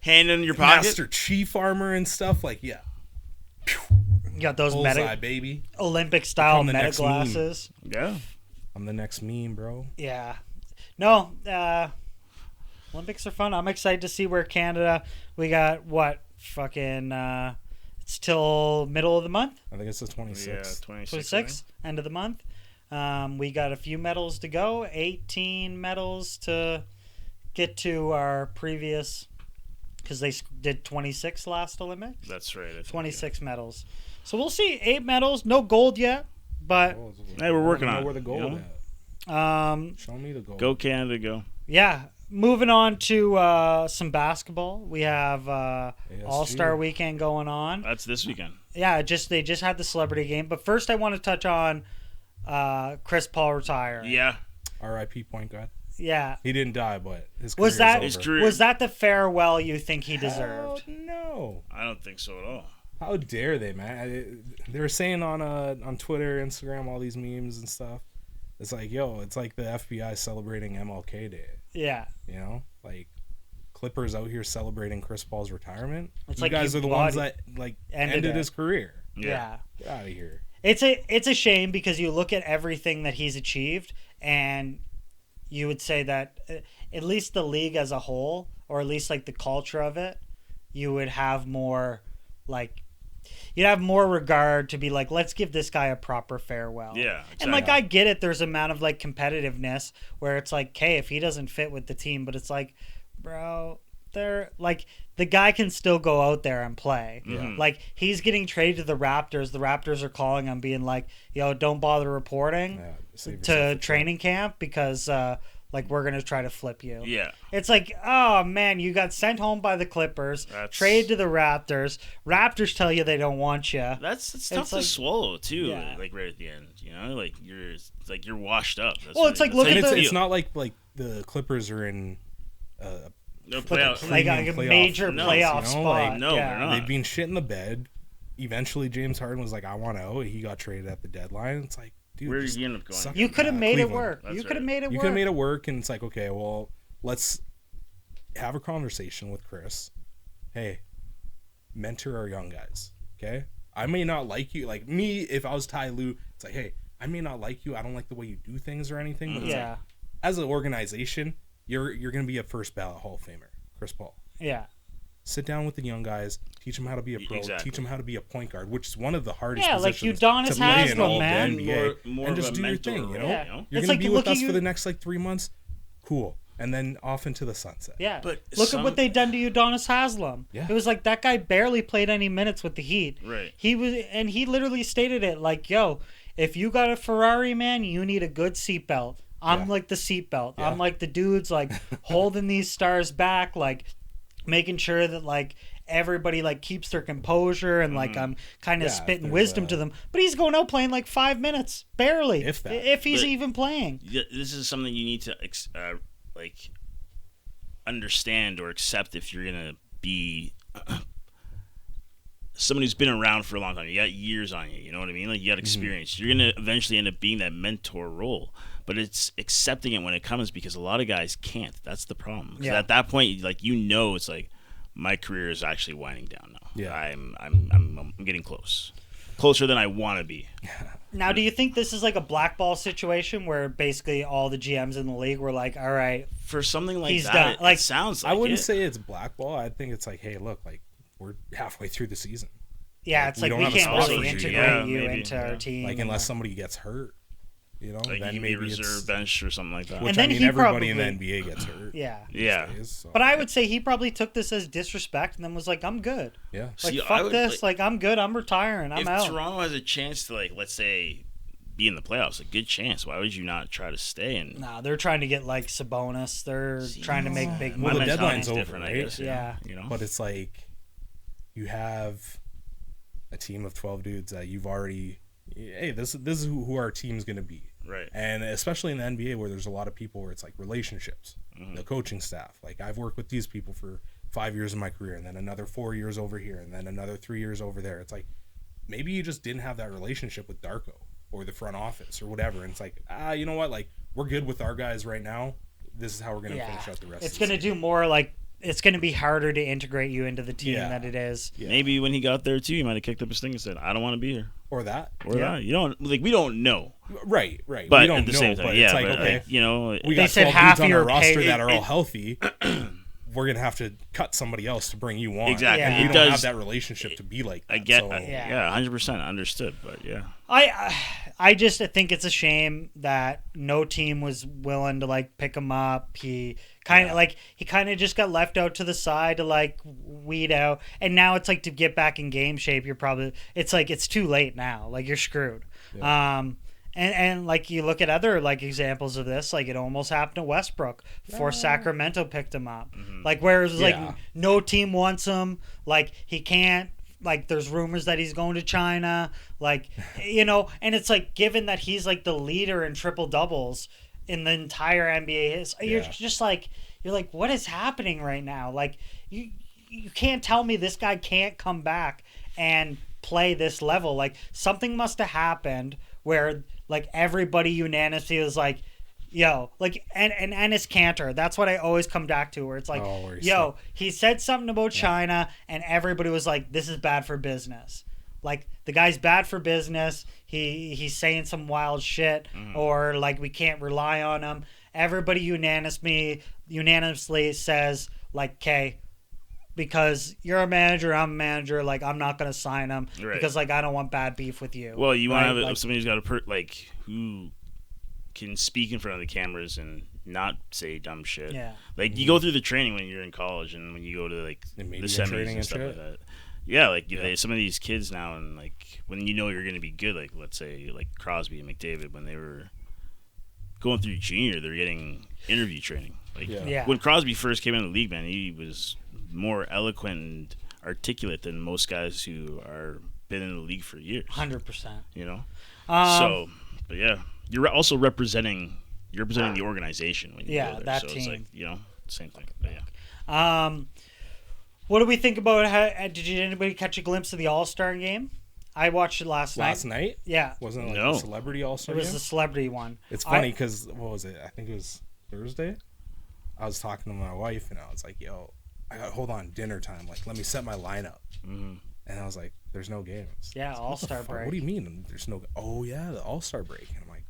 hand in your pocket, Master Chief armor and stuff. Like, yeah. You got those baby. Olympic style meta glasses. Yeah. I'm the next meme, bro. Yeah. No, Olympics are fun. I'm excited to see where Canada. We got what fucking. It's till middle of the month. I think it's the 26th. Yeah, 26th, end of the month. We got a few medals to go. 18 medals to get to our previous, because they did 26 last Olympics. That's right. 26 medals. So we'll see. 8 medals. No gold yet, but hey, we're working on it. Where the gold at? Show me the gold. Go Canada, go. Yeah. Moving on to some basketball. We have All-Star Weekend going on. That's this weekend. Yeah, they just had the celebrity game. But first I want to touch on Chris Paul retiring. Yeah. R.I.P. point guard. Yeah. He didn't die, but his career is over. Was that the farewell you think he deserved? No. I don't think so at all. How dare they, man? They were saying on Twitter, Instagram, all these memes and stuff. It's like, it's like the FBI celebrating MLK Day. Yeah. You know, like Clippers out here celebrating Chris Paul's retirement. It's you guys are the ones that like ended his career. Yeah. Get out of here. It's a shame because you look at everything that he's achieved and you would say that at least the league as a whole, or at least like the culture of it, you would have more like you'd have more regard to be like, let's give this guy a proper farewell. Yeah. Exactly. And like, I get it. There's an amount of like competitiveness where it's like, hey, if he doesn't fit with the team, but it's like, bro, they're like, the guy can still go out there and play. Mm-hmm. Like, he's getting traded to the Raptors. The Raptors are calling him being like, don't bother reporting to training camp because, like, we're going to try to flip you. Yeah. It's like, oh, man, you got sent home by the Clippers, traded to the Raptors. Raptors tell you they don't want you. It's tough to swallow, too, like, right at the end. You know? Like, you're washed up. It's not like the Clippers are in a major playoff spot. Like, no, they're not. They've been shit in the bed. Eventually, James Harden was like, I want out. He got traded at the deadline. It's like, dude, where did you end up going? You could have made it work. You could have made it work. You could have made it work, and it's like, okay, well, let's have a conversation with Chris. Hey, mentor our young guys, okay? I may not like you. Like me, if I was Ty Lue, it's like, hey, I may not like you. I don't like the way you do things or anything. But like, as an organization, you're going to be a first ballot Hall of Famer, Chris Paul. Yeah. Sit down with the young guys, teach them how to be a pro, teach them how to be a point guard, which is one of the hardest positions like Udonis to play in all man. the NBA. More and just do your thing, you know? You're going to be with us for the next 3 months. Cool. And then off into the sunset. Yeah. But look at what they done to Udonis Haslem. Yeah. It was like that guy barely played any minutes with the Heat. Right. He literally stated it like, yo, if you got a Ferrari, man, you need a good seatbelt. I'm like the seatbelt. Yeah. I'm like the dudes like holding these stars back, like making sure that like everybody like keeps their composure and like I'm kind of spitting wisdom to them. But he's going out playing like 5 minutes, barely, if he's even playing. This is something you need to like understand or accept if you're gonna be someone who's been around for a long time. You got years on you. You know what I mean? Like you got experience. You're gonna eventually end up being that mentor role. But it's accepting it when it comes because a lot of guys can't. That's the problem. Yeah. At that point, like it's like my career is actually winding down now. Yeah. I'm getting close. closer than I want to be. Now, do you think this is like a blackball situation where basically all the GMs in the league were like, all right, for something like he's that, done. Like, it sounds like I wouldn't it. say it's blackball. I think it's like, hey, look, like we're halfway through the season. Yeah, Like, it's like we don't have a can't spot really for you. integrate Yeah, you maybe, into yeah. our team. Like unless somebody gets hurt, you know, Like then you maybe be reserve it's bench or something like that. which And then I mean he everybody in the probably- NBA gets hurt. Yeah. Yeah. these days, so. But I would say he probably took this as disrespect and then was like, I'm good. Yeah. Like, See, I fuck would, this. Like, I'm good. I'm retiring. I'm if out. Toronto has a chance to, like, let's say, be in the playoffs, a good chance, why would you not try to stay? And Nah, they're trying to get, like, Sabonis. They're trying to make big Well, money. the deadline's over, different, I right? guess. Yeah. You know? But it's like you have a team of 12 dudes that you've already, hey, this is who our team's going to be. Right. And especially in the NBA where there's a lot of people where it's like relationships, the coaching staff. Like I've worked with these people for 5 years of my career and then another 4 years over here and then another 3 years over there. It's like maybe you just didn't have that relationship with Darko or the front office or whatever. And it's like, you know what? Like we're good with our guys right now. This is how we're going to finish out the rest It's of the going to season. do more like, it's going to be harder to integrate you into the team Yeah. than it is. Yeah. Maybe when he got there, too, he might have kicked up his thing and said, I don't want to be here. Or that. Or Yeah. that. You don't, like, we don't know. Right. But we don't at the know, same time, but yeah, it's like, but, okay, like, you know, we They got said 12 half dudes on your our roster pay- that are all healthy. We're gonna have to cut somebody else to bring you on. Exactly. Yeah. And It we don't does- have that relationship to be like that. I get, so, yeah, 100% understood, but yeah. I just think it's a shame that no team was willing to like pick him up. He kind of just got left out to the side to like weed out. And now it's like to get back in game shape, it's like it's too late now. Like you're screwed. Yeah. And like you look at other like examples of this, like it almost happened to Westbrook before Sacramento picked him up. Like where it was like Yeah. no team wants him, like he can't. Like there's rumors that he's going to China, like you know, and it's like given that he's like the leader in triple doubles in the entire NBA, you're just like what is happening right now? Like you can't tell me this guy can't come back and play this level. Like something must have happened where like everybody unanimously was like, yo, like and Enes Kanter, that's what I always come back to, where it's like, he said something about China and everybody was like, this is bad for business. Like the guy's bad for business. He's saying some wild shit or like we can't rely on him. Everybody unanimously says like, okay, because you're a manager, I'm a manager, like I'm not gonna sign him because like I don't want bad beef with you. Well, you want to have like, somebody who's got who can speak in front of the cameras and not say dumb shit. Yeah. Like you go through the training when you're in college and when you go to like the semis training and stuff shit. like that. Yeah, like some of these kids now and like when you know you're going to be good, like let's say like Crosby and McDavid when they were going through junior, they're getting interview training. Like when Crosby first came in the league, man, he was more eloquent and articulate than most guys who are been in the league for years. 100%. You know? But yeah. You're also representing the organization when you go there. that so team. It's like, you know, same thing. But yeah. What do we think about did anybody catch a glimpse of the All-Star game? I watched it last night. Last night? Yeah. Wasn't it like No. the celebrity all-star It was game? the celebrity one. It's funny because, what was it? I think it was Thursday. I was talking to my wife and I was like, yo, hold on, dinner time. Like, let me set my lineup. Mm-hmm. And I was like, there's no games. Yeah, What the All-Star fuck? break. What do you mean there's no? Oh yeah, the All-Star break. And I'm like,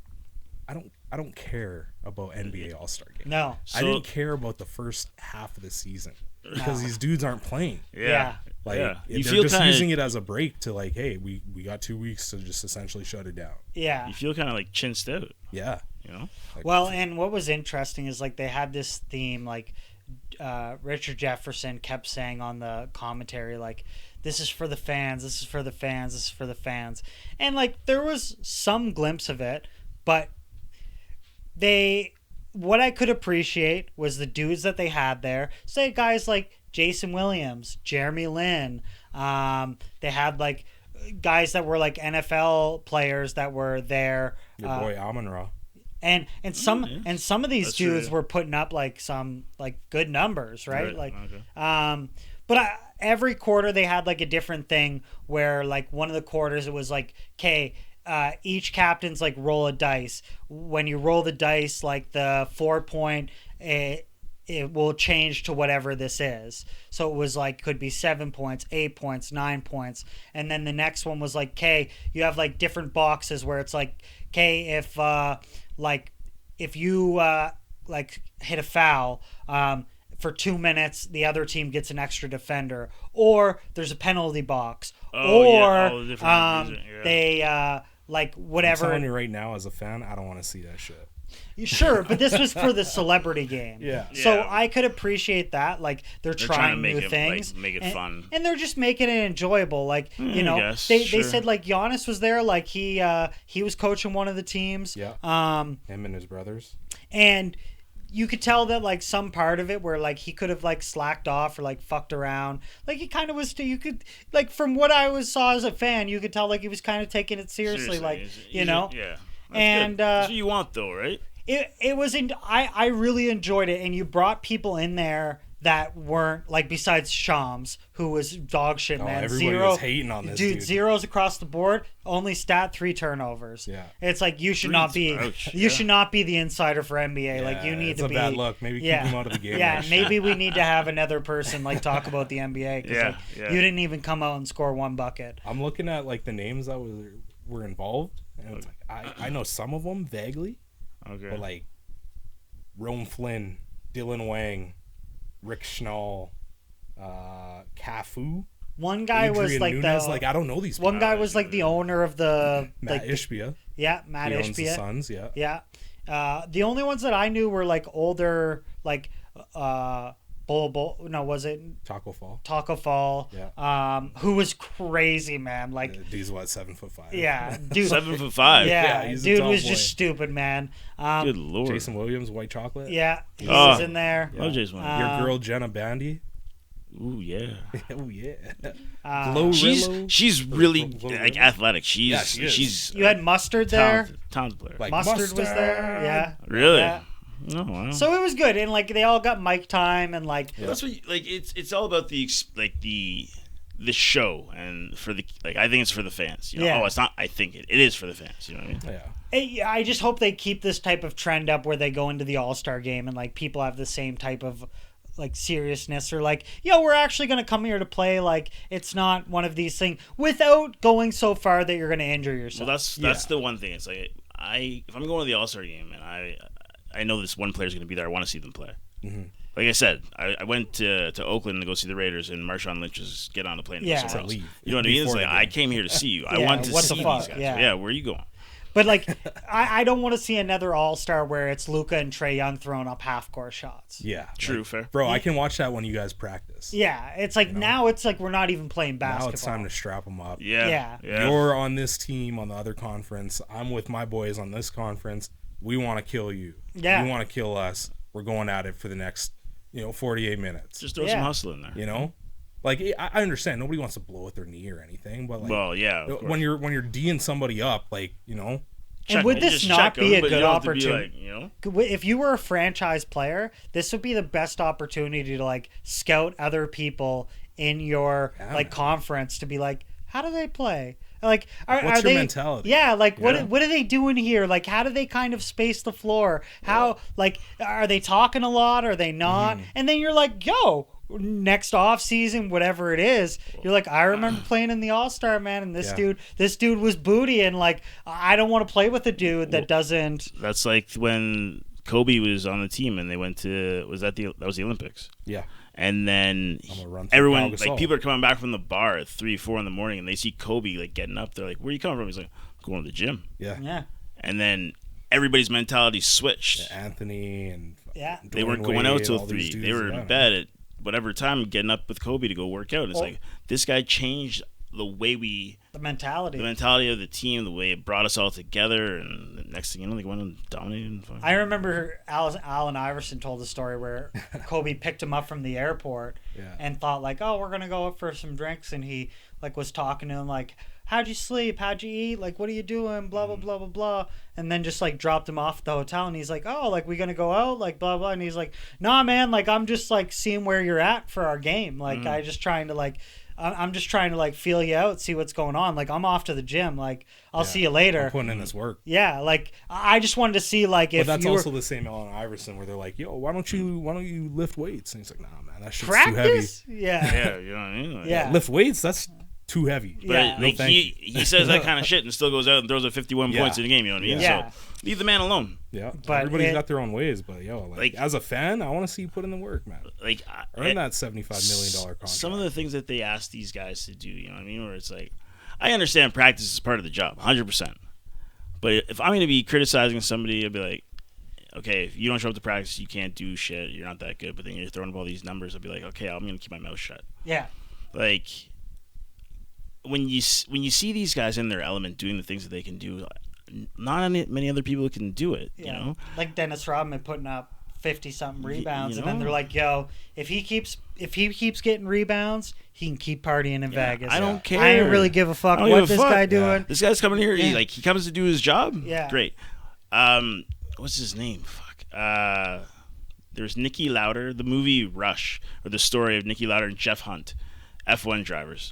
I don't care about NBA All-Star game. No. I didn't care about the first half of the season because these dudes aren't playing. Yeah. Like You they're feel just kinda, using it as a break to like, hey, we got 2 weeks to just essentially shut it down. Yeah. You feel kind of like chinsed out, Yeah. you know? Like, Well, and what was interesting is like they had this theme, like Richard Jefferson kept saying on the commentary, like, this is for the fans, this is for the fans, this is for the fans. And like there was some glimpse of it, but what I could appreciate was the dudes that they had there. Say guys like Jason Williams, Jeremy Lin. They had like guys that were like NFL players that were there. your boy Amon-Ra. And some of these That's dudes true. were putting up like some like good numbers, right? Like okay. but every quarter they had like a different thing where like one of the quarters it was like, okay, each captain's like roll a dice. When you roll the dice, like the 4 point, it will change to whatever this is. So it was like, could be 7 points, 8 points, 9 points. And then the next one was like, okay, you have like different boxes where it's like, okay, if you like hit a foul, for 2 minutes, the other team gets an extra defender, or there's a penalty box, they like whatever. I'm telling you right now, as a fan, I don't want to see that shit. Sure, but this was for the celebrity game. Yeah. So I could appreciate that. Like they're trying to make new things, make it fun, and they're just making it enjoyable. Like they said like Giannis was there, like he was coaching one of the teams. Yeah. Him and his brothers. And you could tell that like some part of it where like he could have like slacked off or like fucked around. Like he kind of was. You could like from what I saw as a fan, you could tell like he was kind of taking it seriously. Like you know. Yeah. And that's what you want though, right? It was I really enjoyed it, and you brought people in there that weren't like, besides Shams, who was dog shit, man. Everybody was hating on this dude. Zeros across the board. Only stat 3 turnovers. Yeah, it's like you should not be should not be the insider for NBA. Yeah, like you need to be. It's a bad look. Maybe keep him out of the game. Yeah, maybe we need to have another person like talk about the NBA. Cause, you didn't even come out and score 1 bucket. I'm looking at like the names that were involved, and it's like I know some of them vaguely. Okay. But like Rome Flynn, Dylan Wang, Rick Schnall, Cafu. One guy Adrian was like Nunes, like I don't know these people. One guy was like the owner of the Matt Ishbia. Yeah, Matt Ishbia. Owns the Suns, yeah. Yeah. The only ones that I knew were like older, like was it Taco Fall? Taco Fall. Yeah. Who was crazy, man. Like dude's what, 7'5". Yeah, dude. 7'5". Yeah, he's dude a tall was boy. just stupid, man. Good lord. Jason Williams, White Chocolate. Yeah, he was in there. Yeah. Love Jason Williams. Your girl Jenna Bandy. Ooh yeah. Oh yeah. She's really like athletic. She's you had Mustard there. Talented player. Like Mustard was there. Yeah. Really? Yeah. Oh, wow. So it was good, and like they all got mic time, and like that's what like it's all about the show, and for the I think it's for the fans. You know? Yeah. Oh, it's not. I think it is for the fans. You know what I mean? Yeah. I just hope they keep this type of trend up where they go into the All-Star game and like people have the same type of like seriousness, or like, we're actually going to come here to play. Like it's not one of these things without going so far that you're going to injure yourself. Well, that's the one thing. It's like if I'm going to the All-Star game and I know this one player's going to be there, I want to see them play. Mm-hmm. Like I said, I went to Oakland to go see the Raiders, and Marshawn Lynch was get on the plane and go somewhere else. You know what I mean? It's like I came here to see you. I want to see these guys. Yeah, where are you going? But like, I don't want to see another All-Star where it's Luka and Trae Young throwing up half-court shots. Yeah, true, fair. Bro, I can watch that when you guys practice. Yeah, it's like now it's like we're not even playing basketball. Now it's time to strap them up. Yeah. You're on this team on the other conference. I'm with my boys on this conference. We want to kill you. Yeah. You want to kill us. We're going at it for the next, 48 minutes. Just throw some hustle in there. You know? Like, I understand nobody wants to blow at their knee or anything, but like, well, yeah, when you're D'ing somebody up, like, And would this not be a good opportunity? Like, if you were a franchise player, this would be the best opportunity to like scout other people in your conference to be like, how do they play? Like, what's your mentality? Yeah, like what are they doing here? Like, how do they kind of space the floor? How like are they talking a lot? Are they not? Mm-hmm. And then you're like, next off season, whatever it is, you're like, I remember playing in the All-Star, man, and this dude was booty, and like, I don't want to play with a dude that doesn't. That's like when Kobe was on the team and they went to that was the Olympics. Yeah. And then everyone, like, people are coming back from the bar at 3-4 in the morning, and they see Kobe like getting up. They're like, "Where are you coming from?" He's like, "I'm going to the gym." Yeah. And then everybody's mentality switched. Yeah, Anthony and they weren't going out till 3. They were in bed at whatever time, getting up with Kobe to go work out. It's like this guy changed the mentality of the team, the way it brought us all together, and the next thing you know, they went and dominated. I remember Allen Iverson told the story where Kobe picked him up from the airport and thought like, we're gonna go up for some drinks, and he like was talking to him like, how'd you sleep, how'd you eat, like what are you doing, blah blah blah blah blah, and then just like dropped him off at the hotel, and he's like, like we gonna go out, like blah blah, and he's like, nah man, like I'm just like seeing where you're at for our game, like I just trying to like I'm just trying to like feel you out, see what's going on. Like I'm off to the gym. Like I'll see you later. I'm putting in this work. Yeah, like I just wanted to see like if. But that's also the same Allen Iverson where they're like, "Yo, why don't you lift weights?" And he's like, "Nah, man, that shit's practice? too heavy." Yeah, you know what I mean? Like, lift weights. That's too heavy. But like he says that kind of shit and still goes out and throws up 51 points in a game. You know what I mean? Yeah. So leave the man alone. Yeah, but everybody's got their own ways. But like as a fan, I want to see you put in the work, man. Like earn that $75 million contract. Some of the things that they ask these guys to do, you know what I mean? Where it's like, I understand practice is part of the job, 100%. But if I'm going to be criticizing somebody, I'd be like, okay, if you don't show up to practice, you can't do shit. You're not that good. But then you're throwing up all these numbers. I'd be like, okay, I'm going to keep my mouth shut. Yeah. Like when you see these guys in their element doing the things that they can do, not many other people can do it. You know, like Dennis Rodman putting up 50-something rebounds, you know? and then they're like, "Yo, if he keeps getting rebounds, he can keep partying in Vegas." I don't care. I don't really give a fuck what this guy doing. This guy's coming here. He comes to do his job. Yeah, great. What's his name? Fuck. There's Nicky Lauder, the movie Rush, or the story of Nicky Lauder and Jeff Hunt, F1 drivers.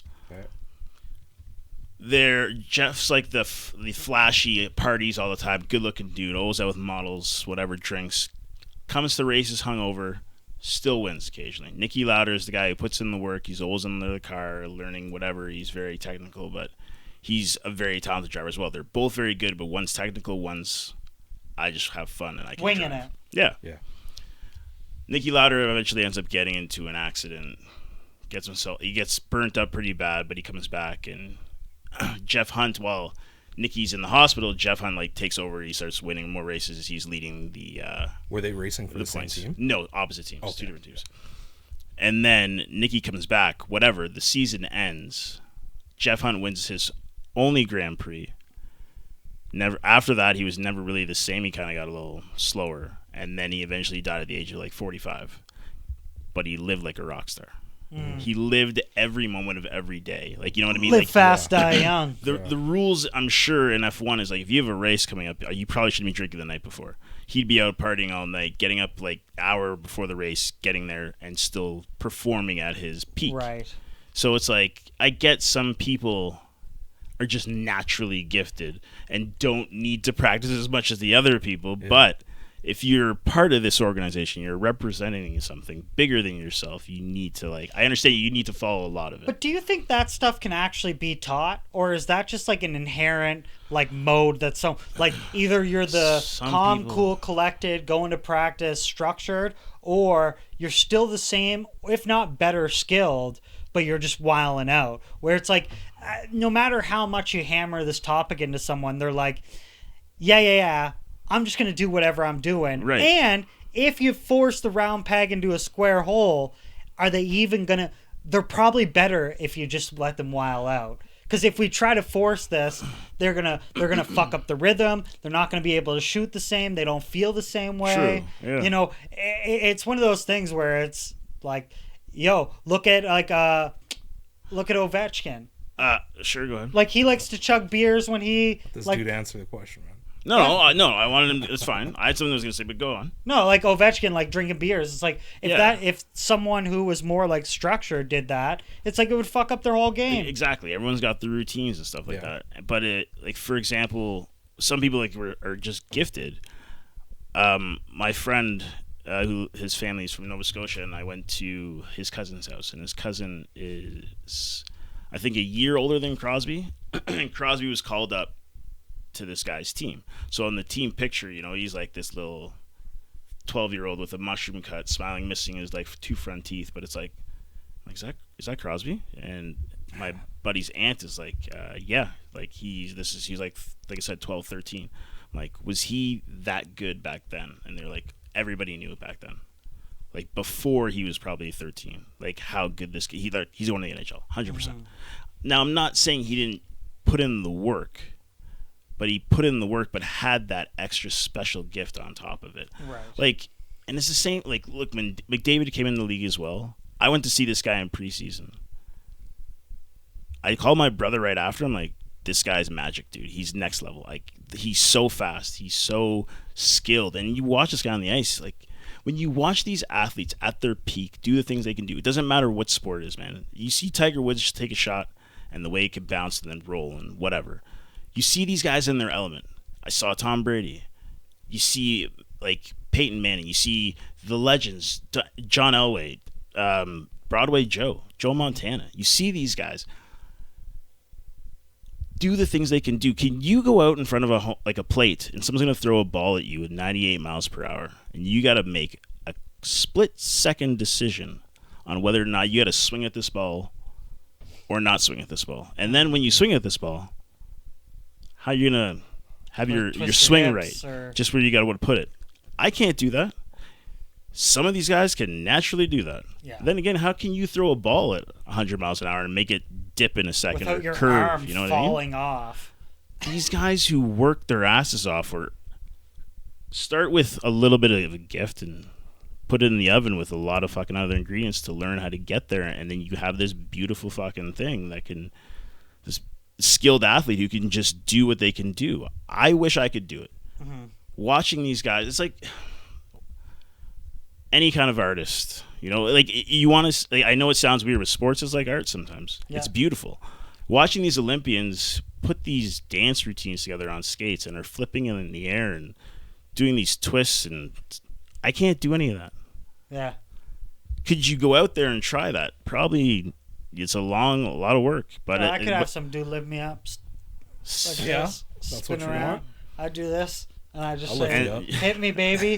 Jeff's like the flashy parties all the time, good looking dude, always out with models, whatever, drinks, comes to races hungover, still wins occasionally. Nicky Lauder is the guy who puts in the work. He's always under the car, learning whatever. He's very technical, but he's a very talented driver as well. They're both very good, but one's technical, one's I just have fun and I can winging drive. it. Yeah. Nicky Lauder eventually ends up getting into an accident, he gets burnt up pretty bad, but he comes back. And Jeff Hunt, while Nicky's in the hospital, Jeff Hunt like takes over. He starts winning more races. He's leading the. Were they racing for the same team? No, opposite teams. Okay. Two different teams. And then Nicky comes back. Whatever, the season ends. Jeff Hunt wins his only Grand Prix. After that, he was never really the same. He kind of got a little slower, and then he eventually died at the age of like 45. But he lived like a rock star. He lived every moment of every day. Like, you know what I mean? Live like, fast, die young. The rules, I'm sure, in F1 is like, if you have a race coming up, you probably shouldn't be drinking the night before. He'd be out partying all night, getting up like an hour before the race, getting there, and still performing at his peak. Right. So it's like, I get some people are just naturally gifted and don't need to practice as much as the other people, but if you're part of this organization, you're representing something bigger than yourself, you need to, like, I understand you need to follow a lot of it. But do you think that stuff can actually be taught, or is that just like an inherent like mode that's so like either you're the calm, cool, collected, going to practice, structured, or you're still the same, if not better skilled, but you're just wilding out, where it's like no matter how much you hammer this topic into someone, they're like, yeah, I'm just going to do whatever I'm doing. Right. And if you force the round peg into a square hole, are they even going to... They're probably better if you just let them while out. Because if we try to force this, they're gonna fuck up the rhythm. They're not going to be able to shoot the same. They don't feel the same way. True. Yeah. You know, it's one of those things where it's like, yo, look at Ovechkin. Sure, go ahead. Like, he likes to chug beers when he... This like, dude answer the question, man. No, I wanted him. It's fine. I had something I was gonna say, but go on. No, like Ovechkin, like drinking beers. It's like if someone who was more like structured did that, it's like it would fuck up their whole game. Exactly. Everyone's got the routines and stuff like that. But like for example, some people like are just gifted. My friend, who his family's from Nova Scotia, and I went to his cousin's house, and his cousin is, I think, a year older than Crosby, and Crosby was called up to this guy's team. So in the team picture, you know, he's like this little 12-year-old with a mushroom cut, smiling, missing his like two front teeth. But it's like is that Crosby? And my buddy's aunt is like, yeah, like he's like I said, 12, 13. I'm like, was he that good back then? And they're like, everybody knew it back then. Like before he was probably 13. Like how good this he's going to the NHL, 100%. Now I'm not saying he didn't put in the work. But he put in the work, but had that extra special gift on top of it. Right. Like, and it's the same. Like, look, when McDavid came in the league as well, I went to see this guy in preseason. I called my brother right after. I'm like, this guy's magic, dude. He's next level. Like, he's so fast. He's so skilled. And you watch this guy on the ice. Like, when you watch these athletes at their peak do the things they can do, it doesn't matter what sport it is, man. You see Tiger Woods just take a shot and the way it can bounce and then roll and whatever. You see these guys in their element. I saw Tom Brady. You see like Peyton Manning. You see the legends, John Elway, Broadway Joe Montana. You see these guys do the things they can do. Can you go out in front of a plate and someone's going to throw a ball at you at 98 miles per hour and you got to make a split-second decision on whether or not you got to swing at this ball or not swing at this ball? And then when you swing at this ball, how you going to have your swing right, just where you got to put it? I can't do that. Some of these guys can naturally do that. Yeah. Then again, how can you throw a ball at 100 miles an hour and make it dip in a second without or your curve? Arm you know what falling I mean? off. These guys who work their asses off or start with a little bit of a gift and put it in the oven with a lot of fucking other ingredients to learn how to get there, and then you have this beautiful fucking thing that can, this skilled athlete who can just do what they can do. I wish I could do it. Mm-hmm. Watching these guys, it's like any kind of artist, you know, like you want to, like, I know it sounds weird, but sports is like art sometimes. Yeah. It's beautiful. Watching these Olympians put these dance routines together on skates and are flipping it in the air and doing these twists, and I can't do any of that. Yeah. Could you go out there and try that? Probably. It's a lot of work, but I could have some dude lift me up, like this, spin around. I do this, and I just say, "Hit me, baby."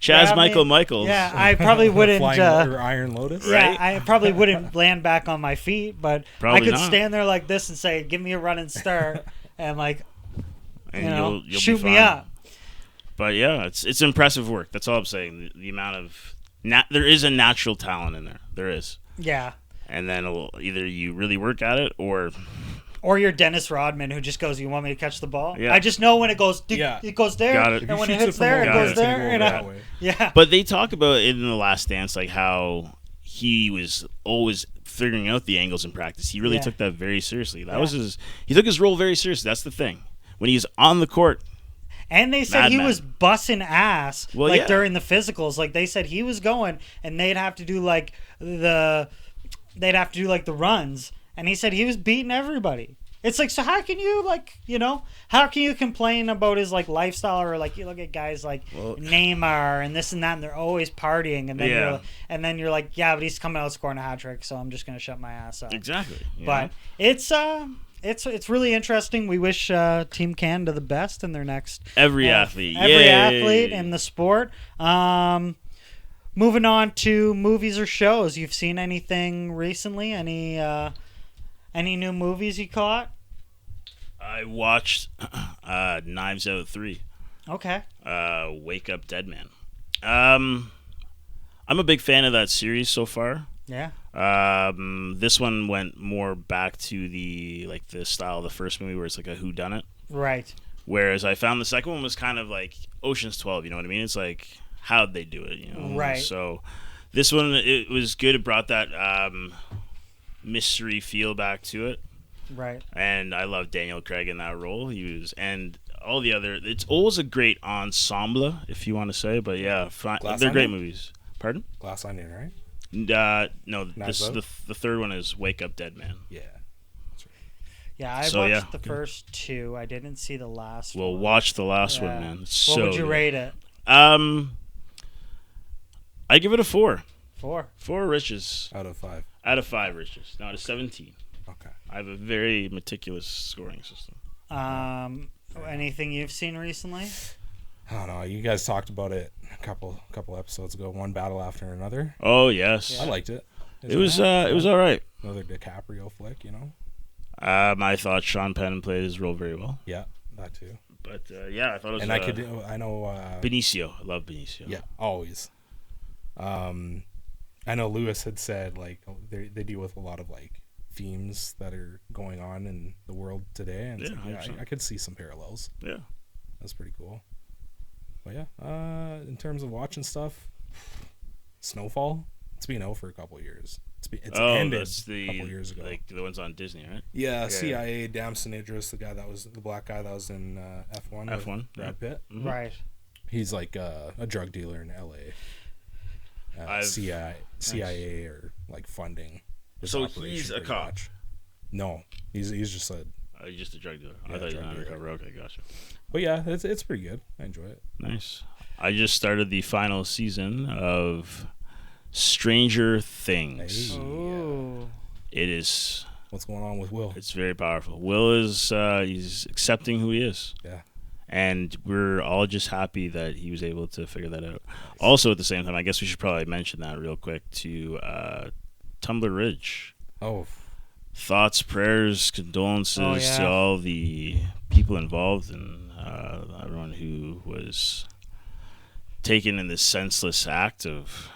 Chaz Michaels. Yeah, I probably wouldn't. Or Iron Lotus. Yeah, right? I probably wouldn't land back on my feet, but probably I could not. stand there like this and say, "Give me a running start," and like, and you'll shoot me up. But yeah, it's impressive work. That's all I'm saying. The amount of there is a natural talent in there. There is. Yeah. And then either you really work at it or you're Dennis Rodman who just goes, "You want me to catch the ball?" Yeah. I just know when it goes, it goes there, Got it. and when it hits there, it goes there, and yeah. But they talk about it in The Last Dance, like how he was always figuring out the angles in practice. He really took that very seriously. That was he took his role very seriously. That's the thing. When he's on the court. And they said he was bussing ass during the physicals. Like they said he was going, and they'd have to do the runs, and he said he was beating everybody. It's like, so how can you complain about his like lifestyle, or like you look at guys like Neymar and this and that, and they're always partying, and then you're like, yeah, but he's coming out scoring a hat trick, so I'm just gonna shut my ass up. Exactly. But it's really interesting. We wish Team Canada the best in their next every athlete in the sport. Moving on to movies or shows. You've seen anything recently? Any new movies you caught? I watched Knives Out 3. Okay. Wake Up Dead Man. I'm a big fan of that series so far. Yeah. This one went more back to the style of the first movie, where it's like a whodunit. Right. Whereas I found the second one was kind of like Ocean's 12. You know what I mean? It's like, how'd they do it? You know. Right. So this one, it was good. It brought that mystery feel back to it. Right. And I love Daniel Craig in that role. And all the other. It's always a great ensemble, if you want to say. But yeah, they're great movies. Pardon? Glass Onion, right? No, the third one is Wake Up Dead Man. Yeah. Yeah, I watched the first two. I didn't see the last one. Well, watch the last one, man. It's what would you rate it? I give it a 4. 4. 4 riches. Out of 5. Out of 5 riches. Not a 17. Okay. I have a very meticulous scoring system. Anything you've seen recently? I don't know. You guys talked about it a couple episodes ago. One Battle After Another. Oh yes, I liked it. It was all right. Another DiCaprio flick, you know. I thought Sean Penn played his role very well. Yeah, that too. But yeah, I thought it was. And I know Benicio. I love Benicio. Yeah, always. I know Lewis had said like they deal with a lot of like themes that are going on in the world today, and I could see some parallels. Yeah, that's pretty cool. But yeah, in terms of watching stuff, Snowfall, it's been out for a couple of years. It's ended a couple of years ago. Like the ones on Disney, right? Yeah, CIA, Damson Idris, the black guy that was in F1. F1, Brad Pitt. Mm-hmm. Right. He's like a drug dealer in LA. CIA or like funding. So he's a cop. Much. No, he's just a drug dealer. I thought he was an undercover. Okay, gotcha. But yeah, it's pretty good. I enjoy it. Nice. I just started the final season of Stranger Things. Hey, oh. It is. What's going on with Will? It's very powerful. Will is he's accepting who he is. Yeah. And we're all just happy that he was able to figure that out. Nice. Also, at the same time, I guess we should probably mention that real quick to Tumbler Ridge. Oh. Thoughts, prayers, condolences to all the people involved and everyone who was taken in this senseless act of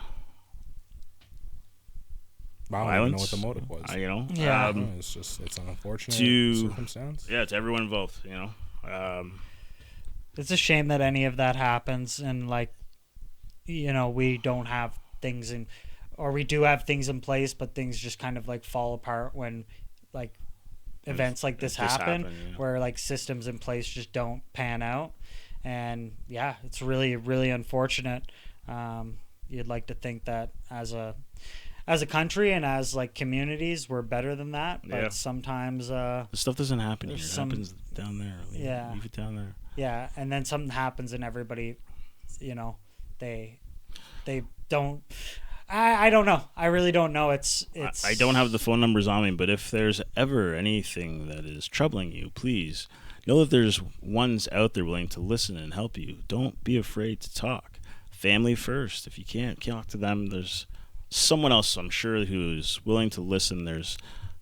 violence. I don't know what the motive was. It's an unfortunate circumstance. Yeah, to everyone involved, It's a shame that any of that happens, and we don't have things or we do have things in place, but things just kind of like fall apart when events like this happen, where systems in place just don't pan out. And yeah, it's really, really unfortunate. You'd like to think that as a country and as communities, we're better than that, but sometimes the stuff doesn't happen here. It happens down there. Leave it down there. Yeah, and then something happens and everybody, they don't. I don't know. I really don't know. It's. I don't have the phone numbers on me, but if there's ever anything that is troubling you, please know that there's ones out there willing to listen and help you. Don't be afraid to talk. Family first. If you can't talk to them, there's someone else, I'm sure, who's willing to listen. There's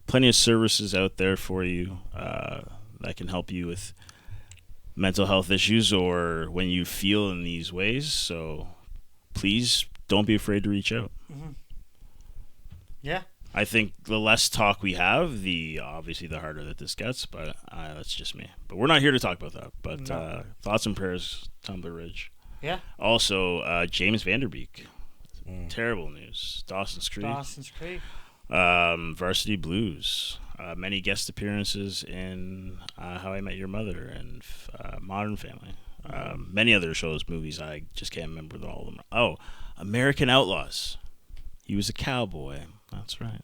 plenty of services out there for you that can help you with mental health issues or when you feel in these ways. So please don't be afraid to reach out. Mm-hmm. Yeah. I think the less talk we have, obviously the harder that this gets, but that's just me. But we're not here to talk about that. But thoughts and prayers, Tumbler Ridge. Yeah. Also, James Vanderbeek. Terrible news. Dawson's Creek. Varsity Blues. Many guest appearances in How I Met Your Mother and Modern Family. Many other shows, movies. I just can't remember all of them. Oh, American Outlaws. He was a cowboy. That's right.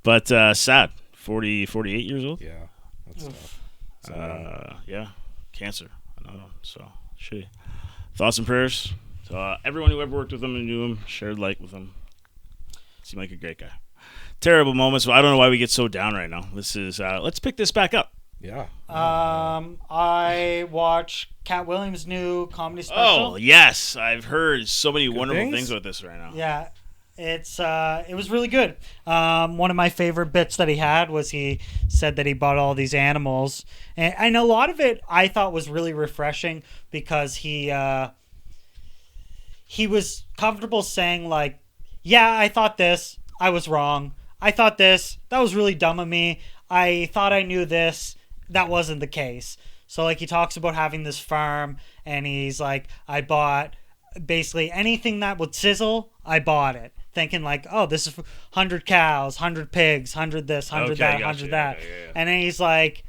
But sad. 48 years old. Yeah, that's tough. Yeah, cancer. Another one. So shitty. Thoughts and prayers. So everyone who ever worked with him and knew him, shared light with him. Seemed like a great guy. Terrible moments, but I don't know why we get so down right now. This is let's pick this back up. Yeah. I watched Cat Williams' new comedy special. Oh yes, I've heard so many wonderful things about this right now. Yeah, it was really good. One of my favorite bits that he had was he said that he bought all these animals, and a lot of it I thought was really refreshing because he was comfortable saying yeah, I thought this, I was wrong. I thought this, that was really dumb of me. I thought I knew this, that wasn't the case. So he talks about having this farm, and he's like, I bought basically anything that would sizzle, I bought it. Thinking oh, this is 100 cows, 100 pigs, 100 this, 100 that, 100 that. Yeah. And then he's like,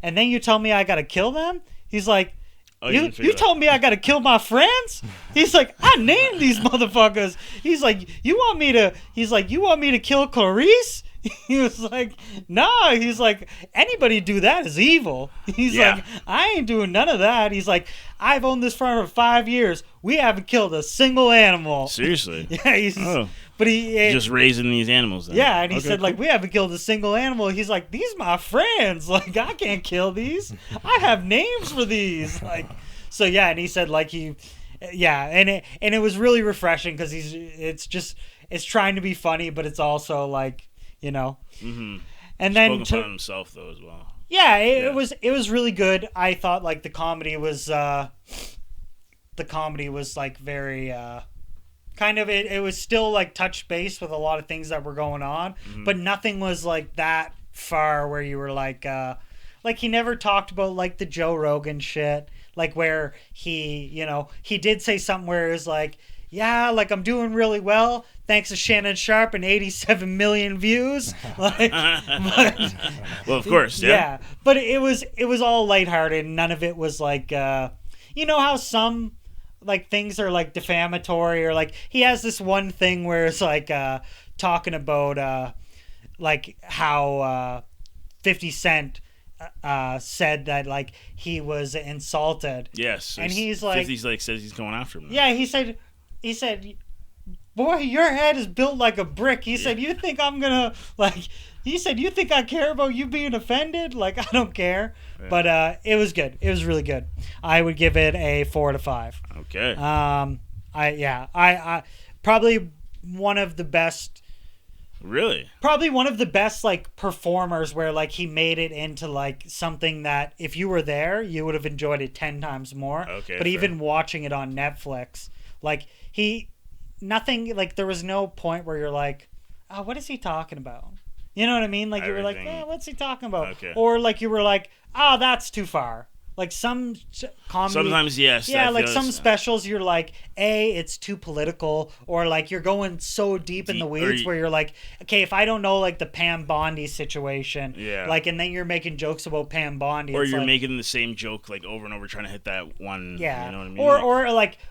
and then you tell me I gotta kill them? He's like, you told me I gotta kill my friends? He's like, I named these motherfuckers. He's like, you want me to kill Clarice? He was like, nah. He's like, anybody do that is evil. He's like, I ain't doing none of that. He's like, I've owned this farm for 5 years. We haven't killed a single animal. Seriously? Yeah, but he's just raising these animals then. Yeah, and he said, we haven't killed a single animal. He's like, these my friends. I can't kill these. I have names for these. So yeah, and he said and it was really refreshing because it's trying to be funny, but it's also Mm-hmm. And then spoken on himself though as well. Yeah, it was really good. I thought the comedy was very kind of it was still touch base with a lot of things that were going on, but nothing was that far where you were he never talked about the Joe Rogan shit, where he did say something where it was yeah, like I'm doing really well thanks to Shannon Sharp and 87 million views. Like, well, of course, yeah. But it was all lighthearted. None of it was like, you know how some like things are like defamatory, or like he has this one thing where it's like talking about like how 50 Cent said that like he was insulted. Yes, and he's like, 50's like says he's going after him. Yeah, he said, boy, your head is built like a brick. He said, you think I'm gonna like? He said, you think I care about you being offended? Like, I don't care. Yeah. But it was good. It was really good. I would give it a 4 out of 5. Okay. I probably one of the best. Really? Probably one of the best like performers where like he made it into like something that if you were there, you would have enjoyed it 10 times more. Okay. But even watching it on Netflix, like nothing, like there was no point where you're like, oh, what is he talking about? You know what I mean? Like you were like, what's he talking about? Okay. Or like you were like, oh, that's too far. Like some comedy. Sometimes, yes. Yeah, like some specials, you're like, it's too political, or like you're going so deep in the weeds where you're like, okay, if I don't know like the Pam Bondi situation, like, and then you're making jokes about Pam Bondi, or you're like, making the same joke like over and over, trying to hit that one. Yeah, you know what I mean?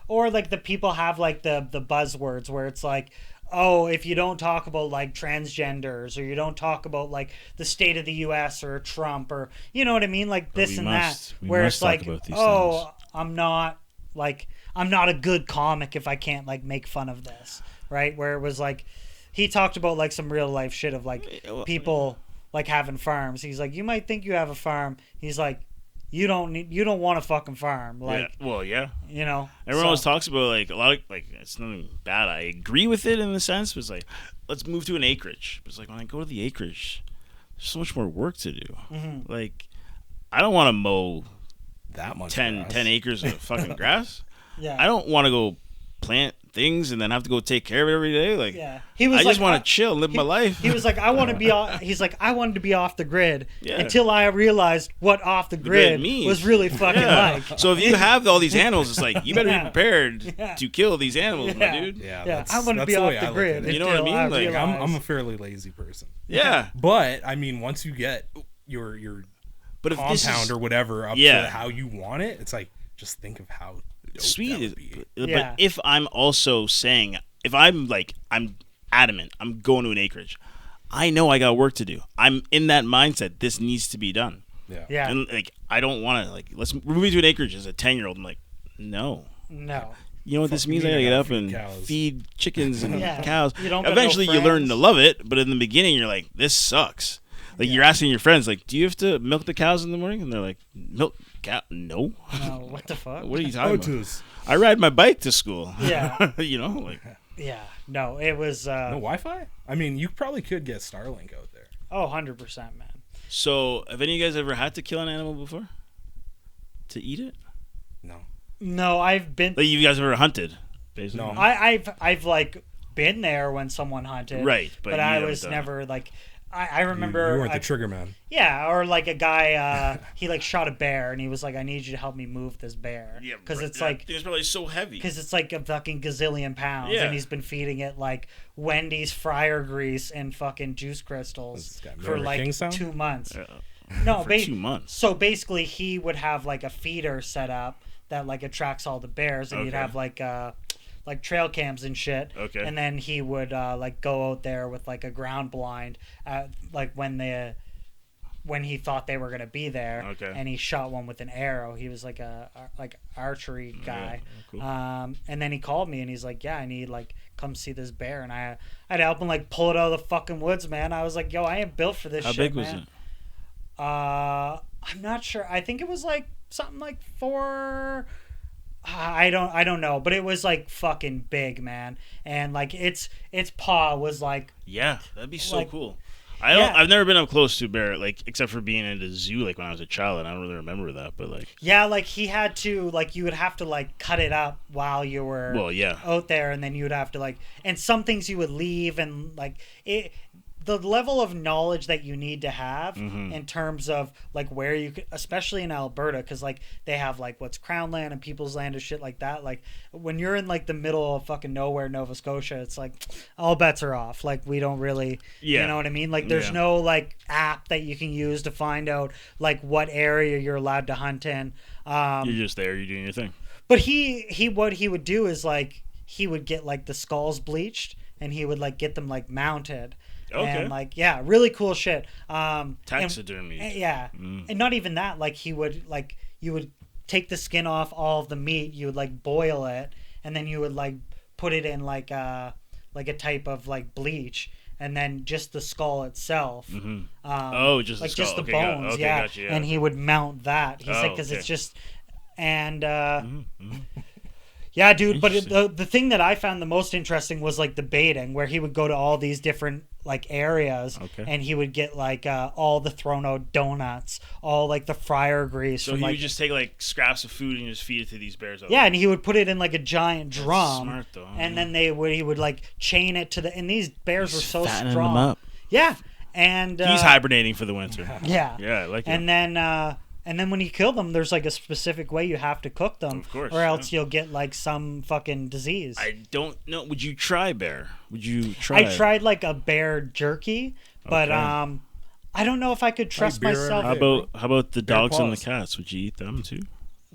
or like the people have like the buzzwords where it's like, oh, if you don't talk about like transgenders, or you don't talk about like the state of the U.S. or Trump, or you know what I mean, like this and that, where it's like, oh, I'm not a good comic if I can't like make fun of this, right? Where it was like, he talked about like some real life shit of like people like having farms. He's like, you might think you have a farm. He's like, you don't want a fucking farm. Like, yeah. Well, yeah. You know, everyone always talks about like a lot of like, it's nothing bad. I agree with it in the sense, but it's like, let's move to an acreage. But it's like, when I go to the acreage, there's so much more work to do. Mm-hmm. Like, I don't want to mow that much 10 acres of fucking grass. Yeah. I don't want to go plant things and then have to go take care of it every day. Like, I just want to chill and live my life. He was like, I want to be off. He's like, I wanted to be off the grid until I realized what off the grid was really fucking like. So if you have all these animals, it's like, you better be prepared to kill these animals, my dude. Yeah. I want to be off the grid. You know what I mean? Like, I'm a fairly lazy person. Yeah. But I mean, once you get your compound or whatever up to how you want it, it's like, just think of how sweet is. But if I'm also saying, if I'm like, I'm adamant, I'm going to an acreage, I know I got work to do. I'm in that mindset. This needs to be done. Yeah. And like, I don't want to like, let's move me to an acreage as a 10-year-old. I'm like, no. You know what this means? I gotta get up and feed chickens and cows. Eventually, you learn to love it, but in the beginning, you're like, this sucks. Like, you're asking your friends, like, do you have to milk the cows in the morning? And they're like, milk cow? No. No, what the fuck? What are you talking about? I ride my bike to school. Yeah. You know, like. Yeah. No, it was. No Wi-Fi? I mean, you probably could get Starlink out there. Oh, 100%, man. So, have any of you guys ever had to kill an animal before? To eat it? No, I've been. Like, you guys ever hunted? Basically? No. I've like been there when someone hunted. Right, but I was never like. I remember you weren't the trigger man. Yeah, or like a guy he like shot a bear and he was like, I need you to help me move this bear. Yeah, because it's like it's probably so heavy. Because it's like a fucking gazillion pounds, and he's been feeding it like Wendy's fryer grease and fucking juice crystals for like 2 months. No, for 2 months. So basically, he would have like a feeder set up that like attracts all the bears, and you'd have like trail cams and shit. Okay. And then he would like go out there with like a ground blind, like when he thought they were gonna be there. Okay. And he shot one with an arrow. He was like a archery guy. Yeah, cool. And then he called me and he's like, yeah, I need like come see this bear, and I had to help him like pull it out of the fucking woods, man. I was like, yo, I ain't built for this. How shit, big was man. it? I'm not sure. I think it was like something like 4. I don't know, but it was like fucking big, man. And like its paw was like, yeah, that'd be so cool. I've never been up close to a bear, like, except for being in the zoo, like when I was a child, and I don't really remember that, but like, yeah, like he had to, like, you would have to like cut it up while you were out there, and then you would have to like, and some things you would leave, and like the level of knowledge that you need to have Mm-hmm. in terms of like where you could, especially in Alberta, because like they have like what's Crown Land and People's Land and shit like that. Like when you're in like the middle of fucking nowhere, Nova Scotia, it's like all bets are off. Like we don't really, Yeah. you know what I mean? Like there's Yeah. no like app that you can use to find out like what area you're allowed to hunt in. You're just there. You're doing your thing. But what he would do is like he would get like the skulls bleached and he would like get them like mounted. Okay. And like really cool shit. Taxidermy. And not even that. Like he would like you would take the skin off all of the meat. You would like boil it, and then you would like put it in like a type of like bleach, and then just the skull itself. Mm-hmm. Just like the skull. just the Okay, bones. okay, yeah. gotcha, yeah. And he would mount that. He's like because okay. it's just and. Mm-hmm. Yeah, dude, but the thing that I found the most interesting was like the baiting, where he would go to all these different like areas, and he would get like all the thrown out donuts, all like the fryer grease. So from, he like, would just take like scraps of food and just feed it to these bears. Yeah, and he would put it in like a giant drum, smart, though. and then he would like chain it to the. And these bears were so fattening strong. them up. Yeah, and He's hibernating for the winter. Yeah, Yeah, I like it. And then when you kill them, there's like a specific way you have to cook them, Of course, or else you'll get like some fucking disease. I don't know. Would you try bear? Would you try? I tried like a bear jerky, but Okay. I don't know if I could trust beer myself. every How about the Bear dogs and the paws. cats? Would you eat them too?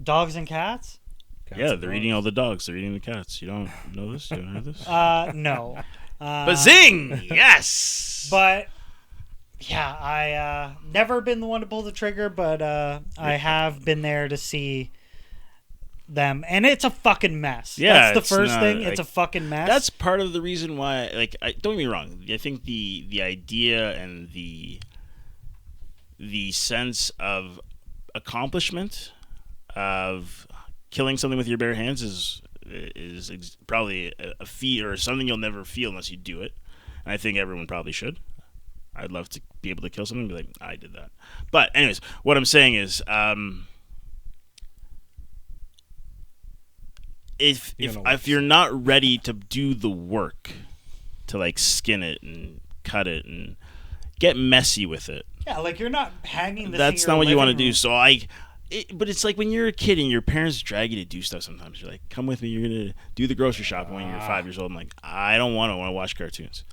Dogs and cats? Cats Yeah, and they're dogs. eating all the dogs. They're eating the cats. You don't know this? You don't know this? No. But zing! Yes. But yeah, I never been the one to pull the trigger, but I have been there to see them, and it's a fucking mess. Yeah, that's it's the first not, thing. like, It's a fucking mess. That's part of the reason why. Like, don't get me wrong. I think the idea and the sense of accomplishment of killing something with your bare hands is probably a feat or something you'll never feel unless you do it. And I think everyone probably should. I'd love to be able to kill someone and be like, I did that. But anyways, what I'm saying is, if you're not ready to do the work to like skin it and cut it and get messy with it, yeah, like you're not hanging this. that's in your not what you want to living do. room. So but it's like when you're a kid and your parents drag you to do stuff sometimes. You're like, come with me, you're going to do the grocery shopping when you're 5 years old. I'm like, I don't want to watch cartoons.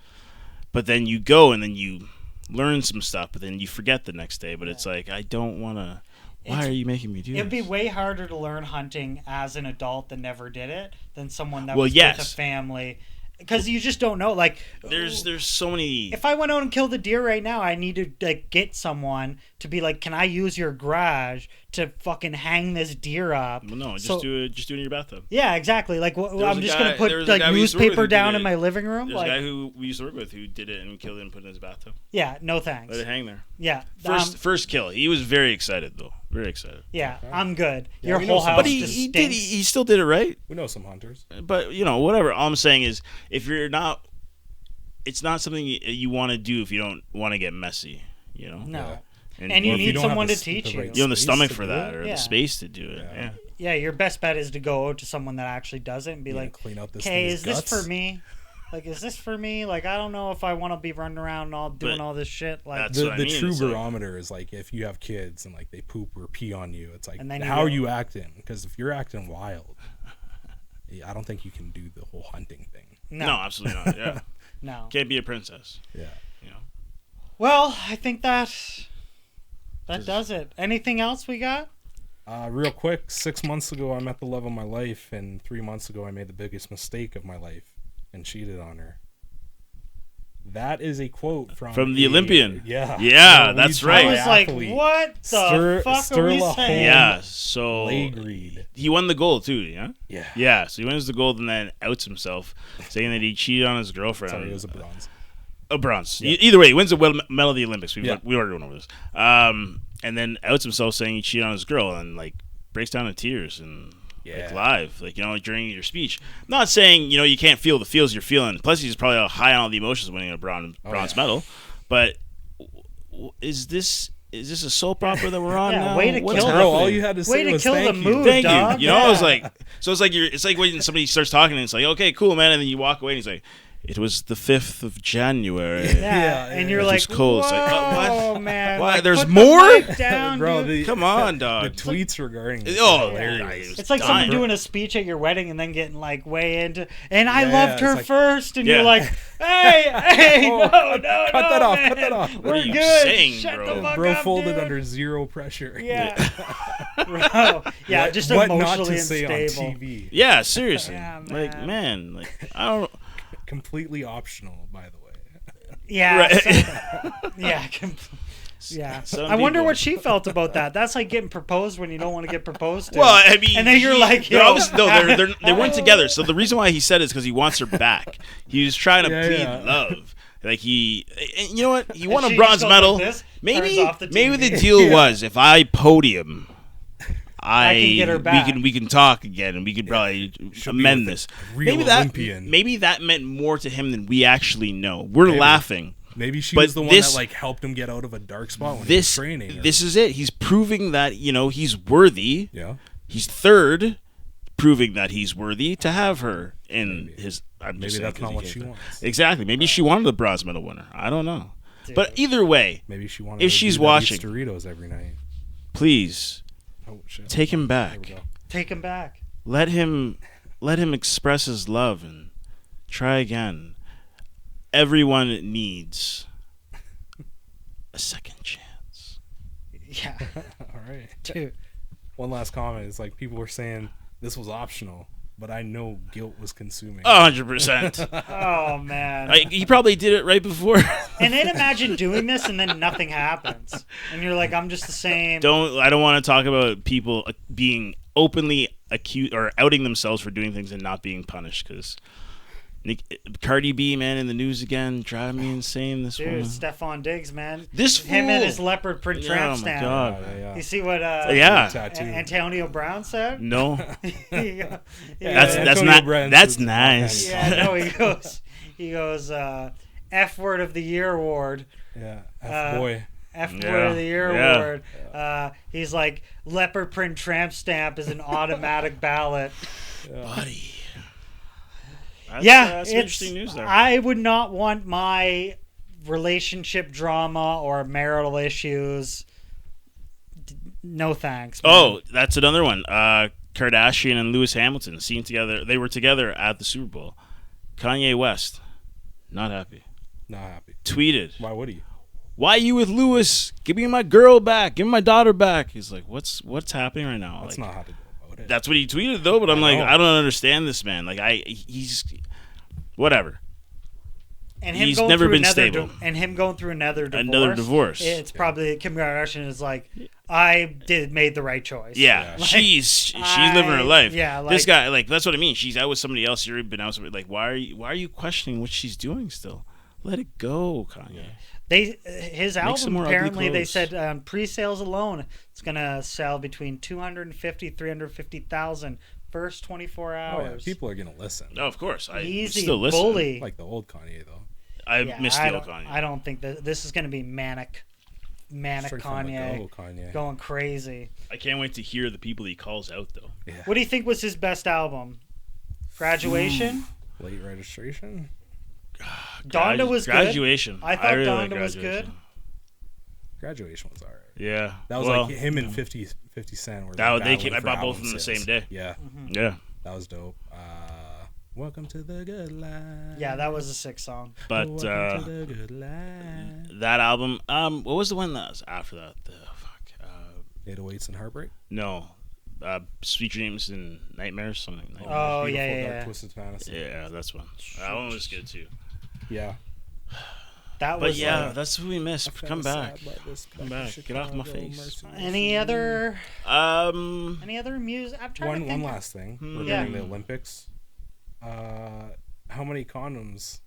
But then you go and then you learn some stuff, but then you forget the next day. But it's like, I don't want to. Why are you making me do It'd this? be way harder to learn hunting as an adult that never did it than someone that Well, was yes. with a family. Because you just don't know. Like, There's so many. if I went out and killed a deer right now, I need to like get someone to be like, "Can I use your garage to fucking hang this deer up?" Well, no, So- do it in your bathtub. Yeah, exactly. Like, was I'm a just guy- gonna put there was a like guy we used to work with newspaper who did down it. in my living room. There's a Like, guy who we used to work with who did it and killed it and put it in his bathtub. yeah, no thanks. Let it hang there. Yeah, First kill. He was very excited though. Very excited. yeah, I'm good. Yeah, Your we know whole some- house But just he did. stinks. He still did it right. We know some hunters. But whatever. All I'm saying is, if you're not, it's not something you want to do if you don't want to get messy. No. Yeah. And you Or if need don't have someone the to s- teach the you. right you know the space stomach to for do that it. or Yeah. the space to do it. Yeah. Yeah. Yeah, your best bet is to go to someone that actually does it and be Yeah, like, clean out this "Okay, thing's is this guts." for me? Like, is this for me? Like, I don't know if I want to be running around and all doing But all this shit. Like, that's The, what I the mean, true it's like- barometer is like if you have kids and like they poop or pee on you, it's like And then you how go- are you acting? Because if you're acting wild, I don't think you can do the whole hunting thing. No, no, absolutely not. Yeah. no. Can't be a princess. Yeah. Well, I think that Just- does it. Anything else we got? Real quick, 6 months ago I met the love of my life, and 3 months ago I made the biggest mistake of my life and cheated on her. That is a quote from the Olympian. Yeah. Yeah, that's Norwegian right. I was like, athlete, what the fuck are we Sturla saying? Yeah. So Legreed. he won the gold too. Yeah. Yeah. Yeah. So he wins the gold and then outs himself, saying that he cheated on his girlfriend. Sorry, it was a bronze. A bronze. Yeah. Either way, he wins the medal of the Olympics. We Yeah. already went over this. And then outs himself saying he cheated on his girl and like breaks down in tears and like Yeah. live, like during your speech. I'm not saying you can't feel the feels you're feeling. Plus, he's probably high on all the emotions winning a bronze medal. But is this a soap opera that we're on Yeah, now? way to What's kill the- happening? Girl, all you had to say Way to was kill the thank you. mood. Thank dog. you. I was Yeah. like, so it's like when somebody starts talking and it's like, okay, cool, man, and then you walk away and he's like, It was the 5th of January. Yeah, and you're It like, was cold. It's like, whoa, what? man. Why? Like, There's put the more? mic down, Bro, dude. Come on, the dog. tweets regarding this Oh, are there hilarious. it is. It's like someone Dying. doing a speech at your wedding and then getting like way into, and I Yeah, loved it's her like- first, and Yeah. you're like, hey, Oh, no, cut that off, man. cut that off. What We're are you good. saying, Shut bro? the fuck Bro up, folded dude. under zero pressure. Yeah, bro. Yeah, What- just what not emotionally to say unstable. on TV. Yeah, seriously. Yeah, Like, man, like I don't. Completely optional, by the way. Yeah, Right. yeah, yeah. Some I wonder people- what she felt about that. That's like getting proposed when you don't want to get proposed to. Well, I mean, and then you're like, they're yo, obviously, no, they weren't together. So the reason why he said it is because he wants her back. He was trying to Yeah, plead yeah. love. Like and you know what? He And won a she bronze just goes medal. like this, maybe turns off the maybe TV. the deal Yeah. was if I podium, I can get her back. we can talk again and we could probably She'll be amend with this. a real Olympian. Maybe that meant more to him than we actually know. We're Maybe. laughing. Maybe she But was the one this- that like helped him get out of a dark spot when he was This training. or- this is it. He's proving that he's worthy. yeah. He's third, proving that he's worthy to have her in his. I'm Maybe just saying that's 'cause not he what came she third. wants. Exactly. Maybe she wanted the bronze medal winner. I don't know. Dude. But either way, Maybe she wanted. If to she's do that watching- eats Doritos every night. please Oh shit. take him There we back. go. take him back. Let him express his love and try again. Everyone needs a second chance. Yeah, All right. dude. One last comment is like people were saying this was optional, but I know guilt was consuming. 100%. Oh man. He probably did it right before. And then imagine doing this and then nothing happens, and you're like, I'm just the same. I don't want to talk about people being openly accused or outing themselves for doing things and not being punished because Cardi B, man, in the news again, driving me insane. This Dude, woman. Stephon Diggs, man. This him fool. and his leopard print tramp Oh my stamp. God. Yeah. You see what Yeah. Tattoo. Antonio Brown said? No, Yeah. that's Antonio not Brown's that's is nice. offhand. Yeah, no, he goes, F word of the year award. Yeah. F boy. F word Yeah, of the year yeah. award. He's like, leopard print tramp stamp is an automatic ballot. Buddy. That's, That's some interesting news there. I would not want my relationship drama or marital issues. No thanks. man. Oh, that's another one. Kardashian and Lewis Hamilton seen together. They were together at the Super Bowl. Kanye West, not happy. Not happy. Tweeted, Why would he? "Why you with Lewis? Give me my girl back. Give me my daughter back." He's like, "What's happening right now?" That's Like, not how to go about it. that's what he tweeted though. But I'm I like, know. I don't understand this man. Like, he's whatever. And him He's going never through been another stable. and him going through another divorce. Another divorce. It's probably Kim Kardashian is like, I made the right choice. Yeah, Like, she's living her life. Yeah, This like- guy, like, that's what I mean. She's out with somebody else. You've been out with somebody. Like, why are you questioning what she's doing still? Let it go, Kanye. His some album more ugly apparently they clothes. said pre-sales alone it's gonna sell between 250,000-350,000 first 24 Oh, hours. yeah. People are gonna listen. Oh, of course. I Easy still listen. bully. Like the old Kanye though. I Yeah, miss I the old don't- Kanye. I don't think that this is gonna be manic Straight from the Kanye go, Kanye. going crazy. I can't wait to hear the people he calls out, though. Yeah. What do you think was his best album? Graduation. Late registration. Donda was good. Graduation. I thought really like Donda was good. Graduation. Graduation was alright. Yeah. That was well, like him and 50 Cent. Were That- like they battling came- I for bought both album of them the sales. same day. Yeah, Yeah. that was dope. Welcome to the good life. Yeah, that was a sick song. But Welcome to the good life. that album, what was the one that was after that? 808s and Heartbreak. No. Sweet Dreams and Nightmares, something like that. Oh, Beautiful, yeah, Dark yeah. Twisted Fantasy. Yeah, that's one. That one was good too. Yeah. That But was yeah, like, that's what we miss. Come back. Come back. Get off my Chicago, face. Mercy, any other music? I'm trying to One think. last thing Hmm. regarding Yeah. the Olympics. How many condoms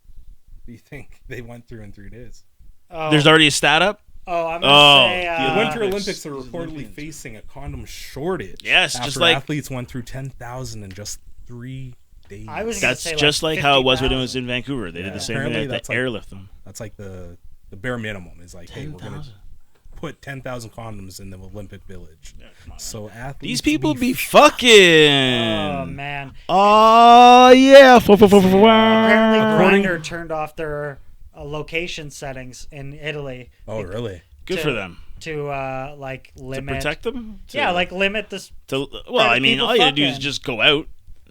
do you think they went through in 3 days? Oh, There's already a stat up? I'm Oh, gonna say the The Winter Olympics. Olympics are reportedly facing a condom shortage. Yes, after just like- athletes went through 10,000 in just 3 days. I was gonna That's say just like how it was when it was 50,000. in Vancouver. They did Yeah. the same thing. Apparently They had that's to like- airlift them. That's like the bare minimum is like, hey, we're gonna 10,000. put 10,000 condoms in the Olympic Village. Yeah, come on, so athletes, these people be fucking. Oh man. Oh yeah. Apparently, Grindr turned off their location settings in Italy. Oh really? Good for them. To like limit. To protect them. Like limit this. Well, I mean, all you gotta do is just go out.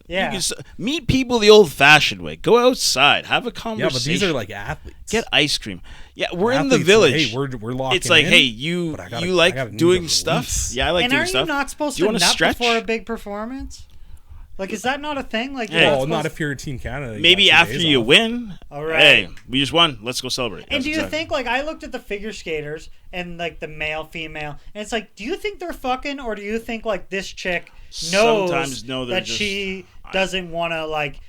Yeah. You can meet people the old-fashioned way. Go outside, have a conversation. Yeah, but these are like athletes. Get ice cream. Yeah, we're athletes, in the village. Hey, we're locking It's like, in, hey, you like doing stuff? Yeah, I like doing stuff. And are you not supposed to nut before a big performance? Like, is that not a thing? Like, not if you're Team Canada. Maybe after you win. All right. Hey, we just won. Let's go celebrate. And do you think, like, I looked at the figure skaters and, like, the male, female, and it's like, do you think they're fucking, or do you think, like, this chick knows that she doesn't want to, like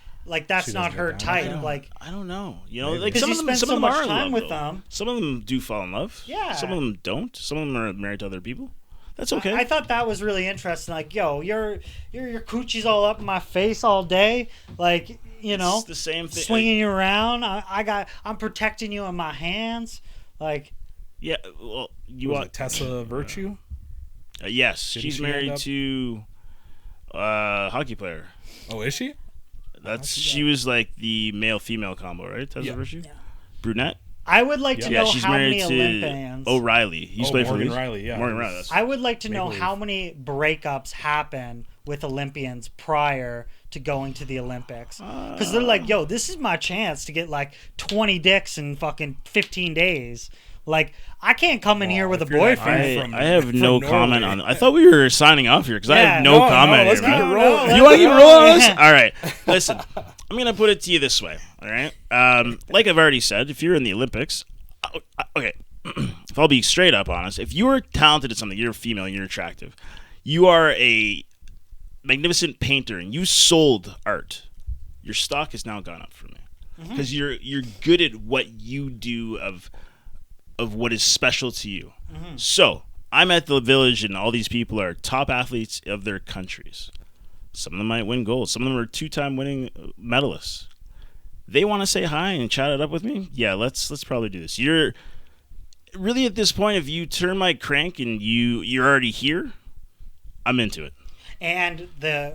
that's not her type? Like, I don't know. You know, like some of them, some of them are in love, though. Some of them do fall in love. Yeah. Some of them don't. Some of them are married to other people. That's okay. I thought that was really interesting. Like, yo, your coochie's all up in my face all day. Like, you know, it's the same thing. Swinging you around. I'm protecting you in my hands. Like, yeah. Well, you want Tessa Virtue? Yes, she's married to a hockey player. Oh, is she? She was like the male-female combo, right? Tessa Virtue? Yeah. Brunette? I would like to know how many Olympians. Olympians. O'Reilly. He used to play for Morgan Riley, yeah. Morgan Riley. I would like to know how many breakups happen with Olympians prior to going to the Olympics. Because they're like, yo, this is my chance to get like 20 dicks in fucking 15 days. Like, I can't come in here with a boyfriend. I have no comment on it. I thought we were signing off here because I have no comment let's here. keep it rolling. You want to keep rolling on this? All right. Listen, I'm going to put it to you this way. All right. Like I've already said, if you're in the Olympics, okay, if I'll be straight up honest, if you're talented at something, you're a female and you're attractive, you are a magnificent painter and you sold art, your stock has now gone up for me because you're good at what you do of what is special to you. So I'm at the village and all these people are top athletes of their countries. Some of them might win gold. Some of them are 2-time winning medalists. They want to say hi and chat it up with me. Yeah, let's probably do this. You're really at this point, if you turn my crank and you're already here, I'm into it. And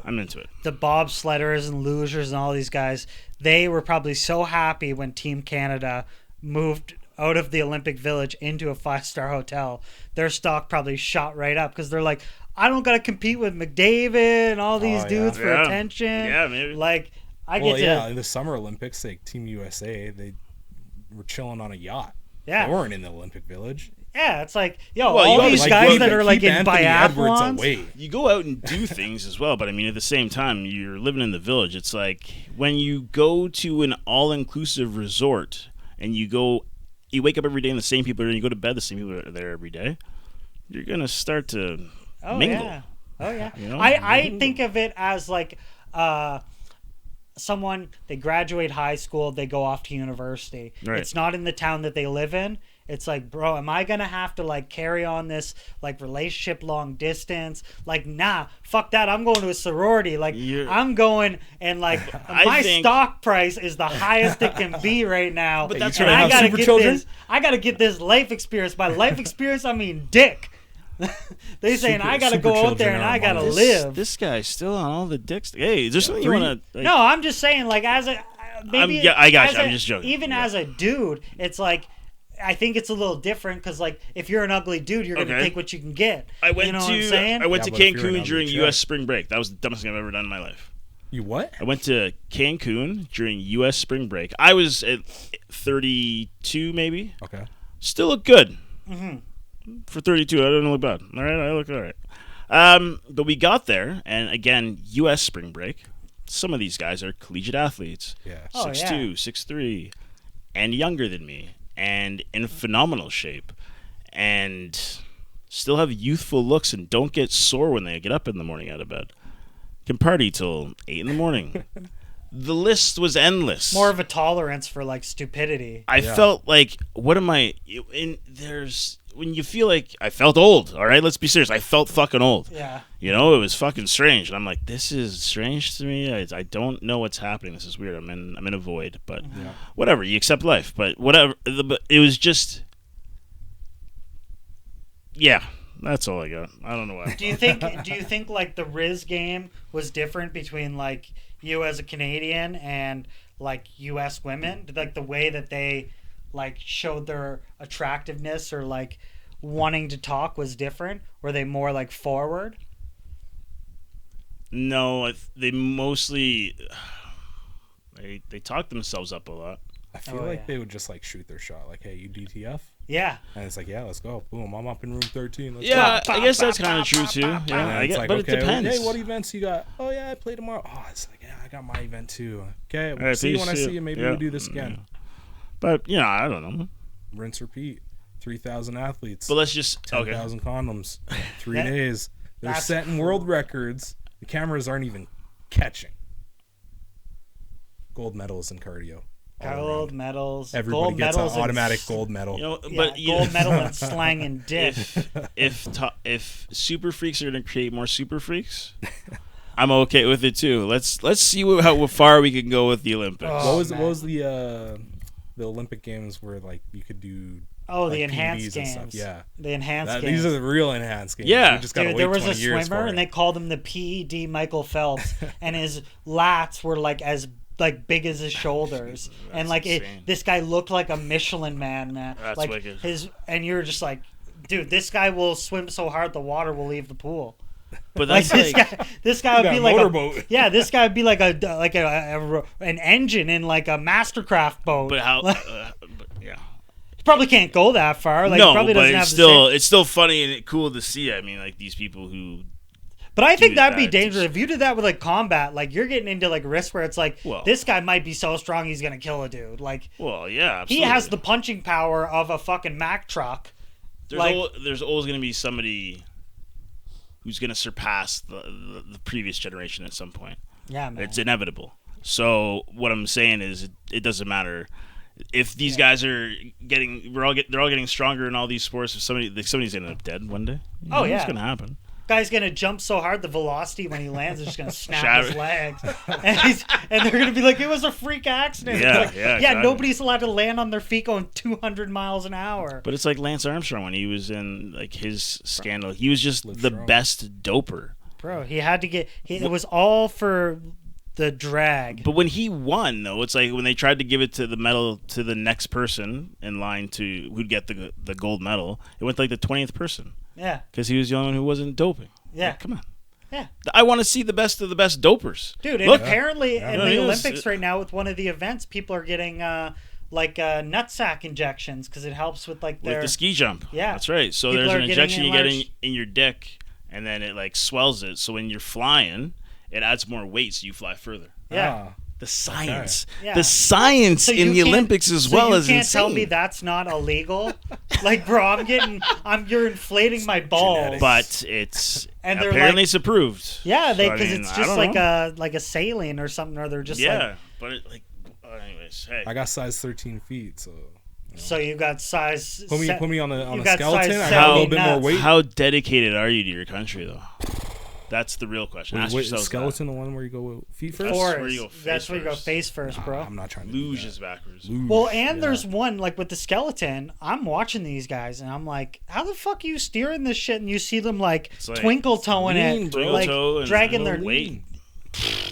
I'm into it. The bobsledders and lugers and all these guys, they were probably so happy when Team Canada moved out of the Olympic Village into a 5-star hotel. Their stock probably shot right up because they're like, I don't got to compete with McDavid and all these dudes for attention. Yeah, maybe. Like, in the Summer Olympics, like Team USA, they were chilling on a yacht. Yeah. They weren't in the Olympic Village. Yeah, it's like, all these guys that are like in biathlons. You go out and do things as well, but I mean, at the same time, you're living in the village. It's like when you go to an all-inclusive resort and you wake up every day and the same people are there, and you go to bed, the same people are there every day, you're going to start to mingle. Yeah. Oh, yeah. You know? I think of it as like someone, they graduate high school, they go off to university. Right. It's not in the town that they live in. It's like, bro, am I going to have to like carry on this like relationship long distance? Like, nah, fuck that. I'm going to a sorority. Like, I'm going and like my stock price is the highest it can be right now. But that's and I got to get this life experience. By life experience, I mean dick. They saying I got to go out there and I got to live. This guy's still on all the dicks. Hey, is there something you want to? Like, no, I'm just saying like as a maybe I got you. I'm just joking. Even as a dude, it's like I think it's a little different because like if you're an ugly dude, you're gonna take what you can get. I went what I'm saying? I went to Cancun during U.S. spring break. That was the dumbest thing I've ever done in my life. You what? I went to Cancun during U.S. spring break. I was at 32 maybe. Okay. Still look good. For 32, I don't look bad. All right, I look all right. But we got there, and again, U.S. spring break. Some of these guys are collegiate athletes. Yeah. 6'2", 6'3", and younger than me, and in phenomenal shape, and still have youthful looks and don't get sore when they get up in the morning out of bed. Can party till 8 in the morning. The list was endless. More of a tolerance for like stupidity. I felt like, what am I? When you feel like I felt old. All right, let's be serious. I felt fucking old. Yeah. You know, it was fucking strange, and I'm like, this is strange to me. I don't know what's happening. This is weird. I'm in a void. But whatever. You accept life. But whatever. But it was just. Yeah, that's all I got. I don't know why. Do you think like the Riz game was different between like you as a Canadian and like U.S. women? Like the way that they like showed their attractiveness or like wanting to talk was different? Were they more like forward? No, they mostly they talk themselves up a lot. I feel like they would just like shoot their shot, like, "Hey, you DTF?" Yeah. And it's like, "Yeah, let's go. Boom, I'm up in room 13. Let's Yeah, go." I guess that's kind of true too. Yeah, I guess, like, but okay, it depends. Hey, what events you got? Oh yeah, I play tomorrow. Oh, it's like, yeah, I got my event too. Okay, All right, see you when I see you. Maybe we do this again. Yeah. But I don't know. Rinse, repeat. 3,000 athletes. But let's just 10,000 condoms. 3 days. They're setting world records. The cameras aren't even catching. Gold medals in cardio. Gold medals. Everybody gold gets an medals automatic gold medal. Gold medal and slang and dick. If super freaks are going to create more super freaks, I'm okay with it too. Let's see how far we can go with the Olympics. What was the Olympic Games where like you could do? Oh, like the enhanced PBs games. And stuff. Yeah, the enhanced games. These are the real enhanced games. Yeah, we just gotta dude, wait there was a 20 years swimmer for and it. they called him the PED Michael Phelps, and his lats were like as like big as his shoulders, and like this guy looked like a Michelin man. That's like wicked. And you're just like, dude, this guy will swim so hard the water will leave the pool. But that's this guy would be like motorboat. this guy would be like an engine in like a Mastercraft boat. But how? He probably can't go that far. Like, No, probably but doesn't it's have the same... it's still funny and cool to see. I mean, like these people who. But I think that'd be dangerous if you did that with like combat. Like you're getting into like risk where it's like this guy might be so strong he's gonna kill a dude. Like, well, yeah, absolutely. he has the punching power of a fucking Mack truck. There's always gonna be somebody who's gonna surpass the previous generation at some point. Yeah, man. It's inevitable. So what I'm saying is, it doesn't matter if these guys are getting. They're all getting stronger in all these sports. If somebody's gonna end up dead one day. It's gonna happen. Guy's gonna jump so hard the velocity when he lands is just gonna snap his legs, and they're gonna be like, it was a freak accident. Exactly. Nobody's allowed to land on their feet going 200 miles an hour. But it's like Lance Armstrong when he was in like his scandal. He was just the best doper. Bro, he had to get. It was all for the drag. But when he won, though, it's like when they tried to give it to the medal to the next person in line to who'd get the gold medal, it went to like the 20th person. Yeah. Because he was the only one who wasn't doping. Yeah. Like, come on. Yeah. I want to see the best of the best dopers. Dude, and apparently in the Olympics right now with one of the events, people are getting nutsack injections because it helps with like their... With the ski jump. Yeah. That's right. So people there's an injection you get in your dick, and then it like swells it. So when you're flying, it adds more weight so you fly further. Yeah. The science. Okay. Yeah. The science in the Olympics as well is insane. You can't tell me that's not illegal? Like, bro, you're inflating my balls. But it's and apparently it's approved. Yeah, because it's just like a saline or something, or they're just anyways, hey. I got size 13 feet, so... So you got size... Put me on the skeleton, I got a little bit more weight. How dedicated are you to your country, though? That's the real question. Ask yourself skeleton, the one where you go feet first? That's where you go face first, bro. I'm not trying to luge is backwards. Well, and there's one, like with the skeleton, I'm watching these guys, and I'm like, how the fuck are you steering this shit? And you see them like twinkle toeing it, like dragging their... weight.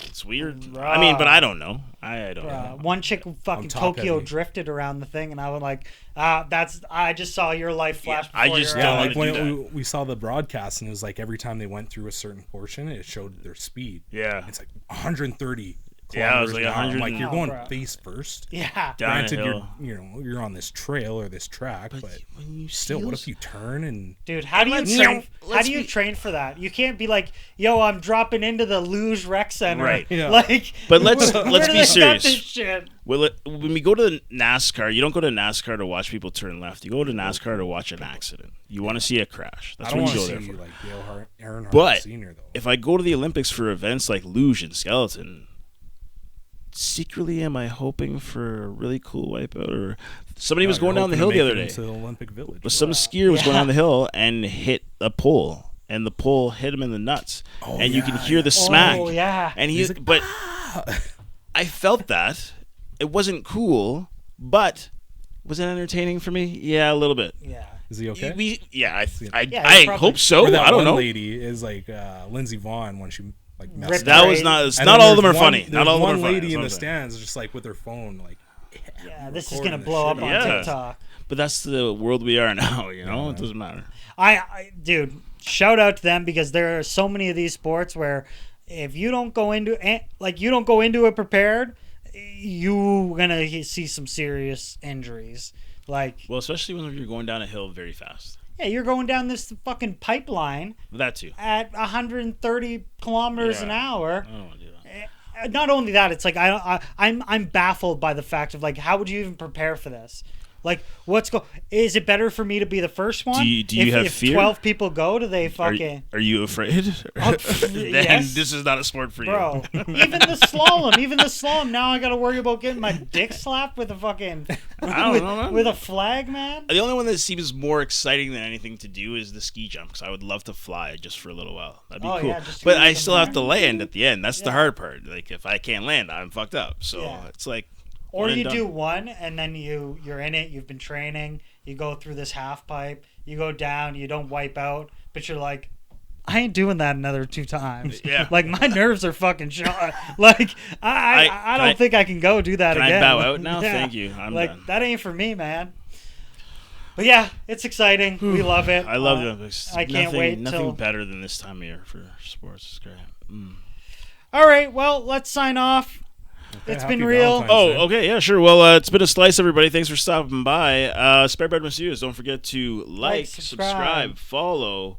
It's weird. I mean, but I don't know. I don't know. One chick fucking Tokyo drifted around the thing, and I was like, I just saw your life flash before your eyes. Like when we saw the broadcast, and it was like every time they went through a certain portion, it showed their speed. Yeah. It's like 130 Yeah, it was like 100. Like you're going bro. face first. Yeah. Granted, you're on this trail or this track, but still, what if you turn and dude? How do you train? How do you train for that? You can't be like, yo, I'm dropping into the Luge Rec Center, right? Yeah. Like, but let's be serious. This shit? When we go to NASCAR, you don't go to NASCAR to watch people turn left. You go to NASCAR to watch an accident. You want to see a crash. That's what you go there for. Like Dale Earnhardt but Sr., though. If I go to the Olympics for events like luge and skeleton, secretly am I hoping for a really cool wipeout? Or somebody was going down the hill the other day. To Olympic Village. But some skier was going down the hill and hit a pole, and the pole hit him in the nuts, and you can hear the smack. Oh yeah. And he's like, but I felt that. It wasn't cool, but was it entertaining for me? Yeah, a little bit. Yeah. Is he okay? I hope so. Or that I don't one know. lady is like Lindsey Vonn when she like messed Ripped up. That was not. And Not then all of them are there's funny. There's Not all of them are one funny. lady in the That's what I'm saying. stands just like with her phone like. Yeah, this is recording gonna the blow up shit on out of it. TikTok. But that's the world we are now. You know, Yeah. it doesn't matter. Dude, shout out to them because there are so many of these sports where if you don't go into it prepared, you're gonna see some serious injuries. Like, Well, especially when you're going down a hill very fast. yeah, you're going down this fucking pipeline That too. at 130 kilometers an hour. I don't want to do that. Not only that, it's like I'm baffled by the fact of like, how would you even prepare for this? Like, is it better for me to be the first one? Do you have if fear? 12 people go, do they fucking... Are you afraid? Then yes. this is not a sport for you. Bro, even the slalom, now I gotta worry about getting my dick slapped with a fucking... I don't know, man. With a flag, man? The only one that seems more exciting than anything to do is the ski jump, because I would love to fly just for a little while. That'd be cool. Yeah, just to but go I still have to somewhere. land at the end. That's the hard part. Like, if I can't land, I'm fucked up. So it's like... Or one and you done. do one, and then you're in it, you've been training, you go through this half pipe, you go down, you don't wipe out, but you're like, I ain't doing that another 2 times. Yeah. Like, my nerves are fucking shot. Like, I don't think I can go do that Can again. I bow out now? Yeah. Thank you. I'm like, done. that ain't for me, man. But yeah, it's exciting. We love it. I love the Olympics. I can't wait Nothing till... better than this time of year for sports. It's great. All right, well, let's sign off. Okay, It's happy been real. Valentine's Day. Okay, yeah, sure. Well, it's been a slice, everybody. Thanks for stopping by. Spare Bread Messieurs. Don't forget to like, subscribe, follow,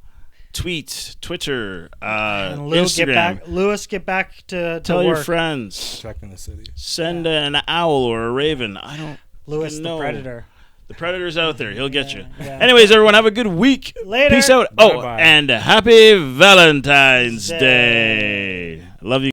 tweet, Twitter, And Instagram. Lewis, get back to Tell work. your friends. Protecting the city. Send an owl or a raven. I don't Lewis know. the Predator. The Predator's out there. He'll get you. Yeah. Anyways, everyone, have a good week. Later. Peace out. Bye-bye. And happy Valentine's Day. Love you.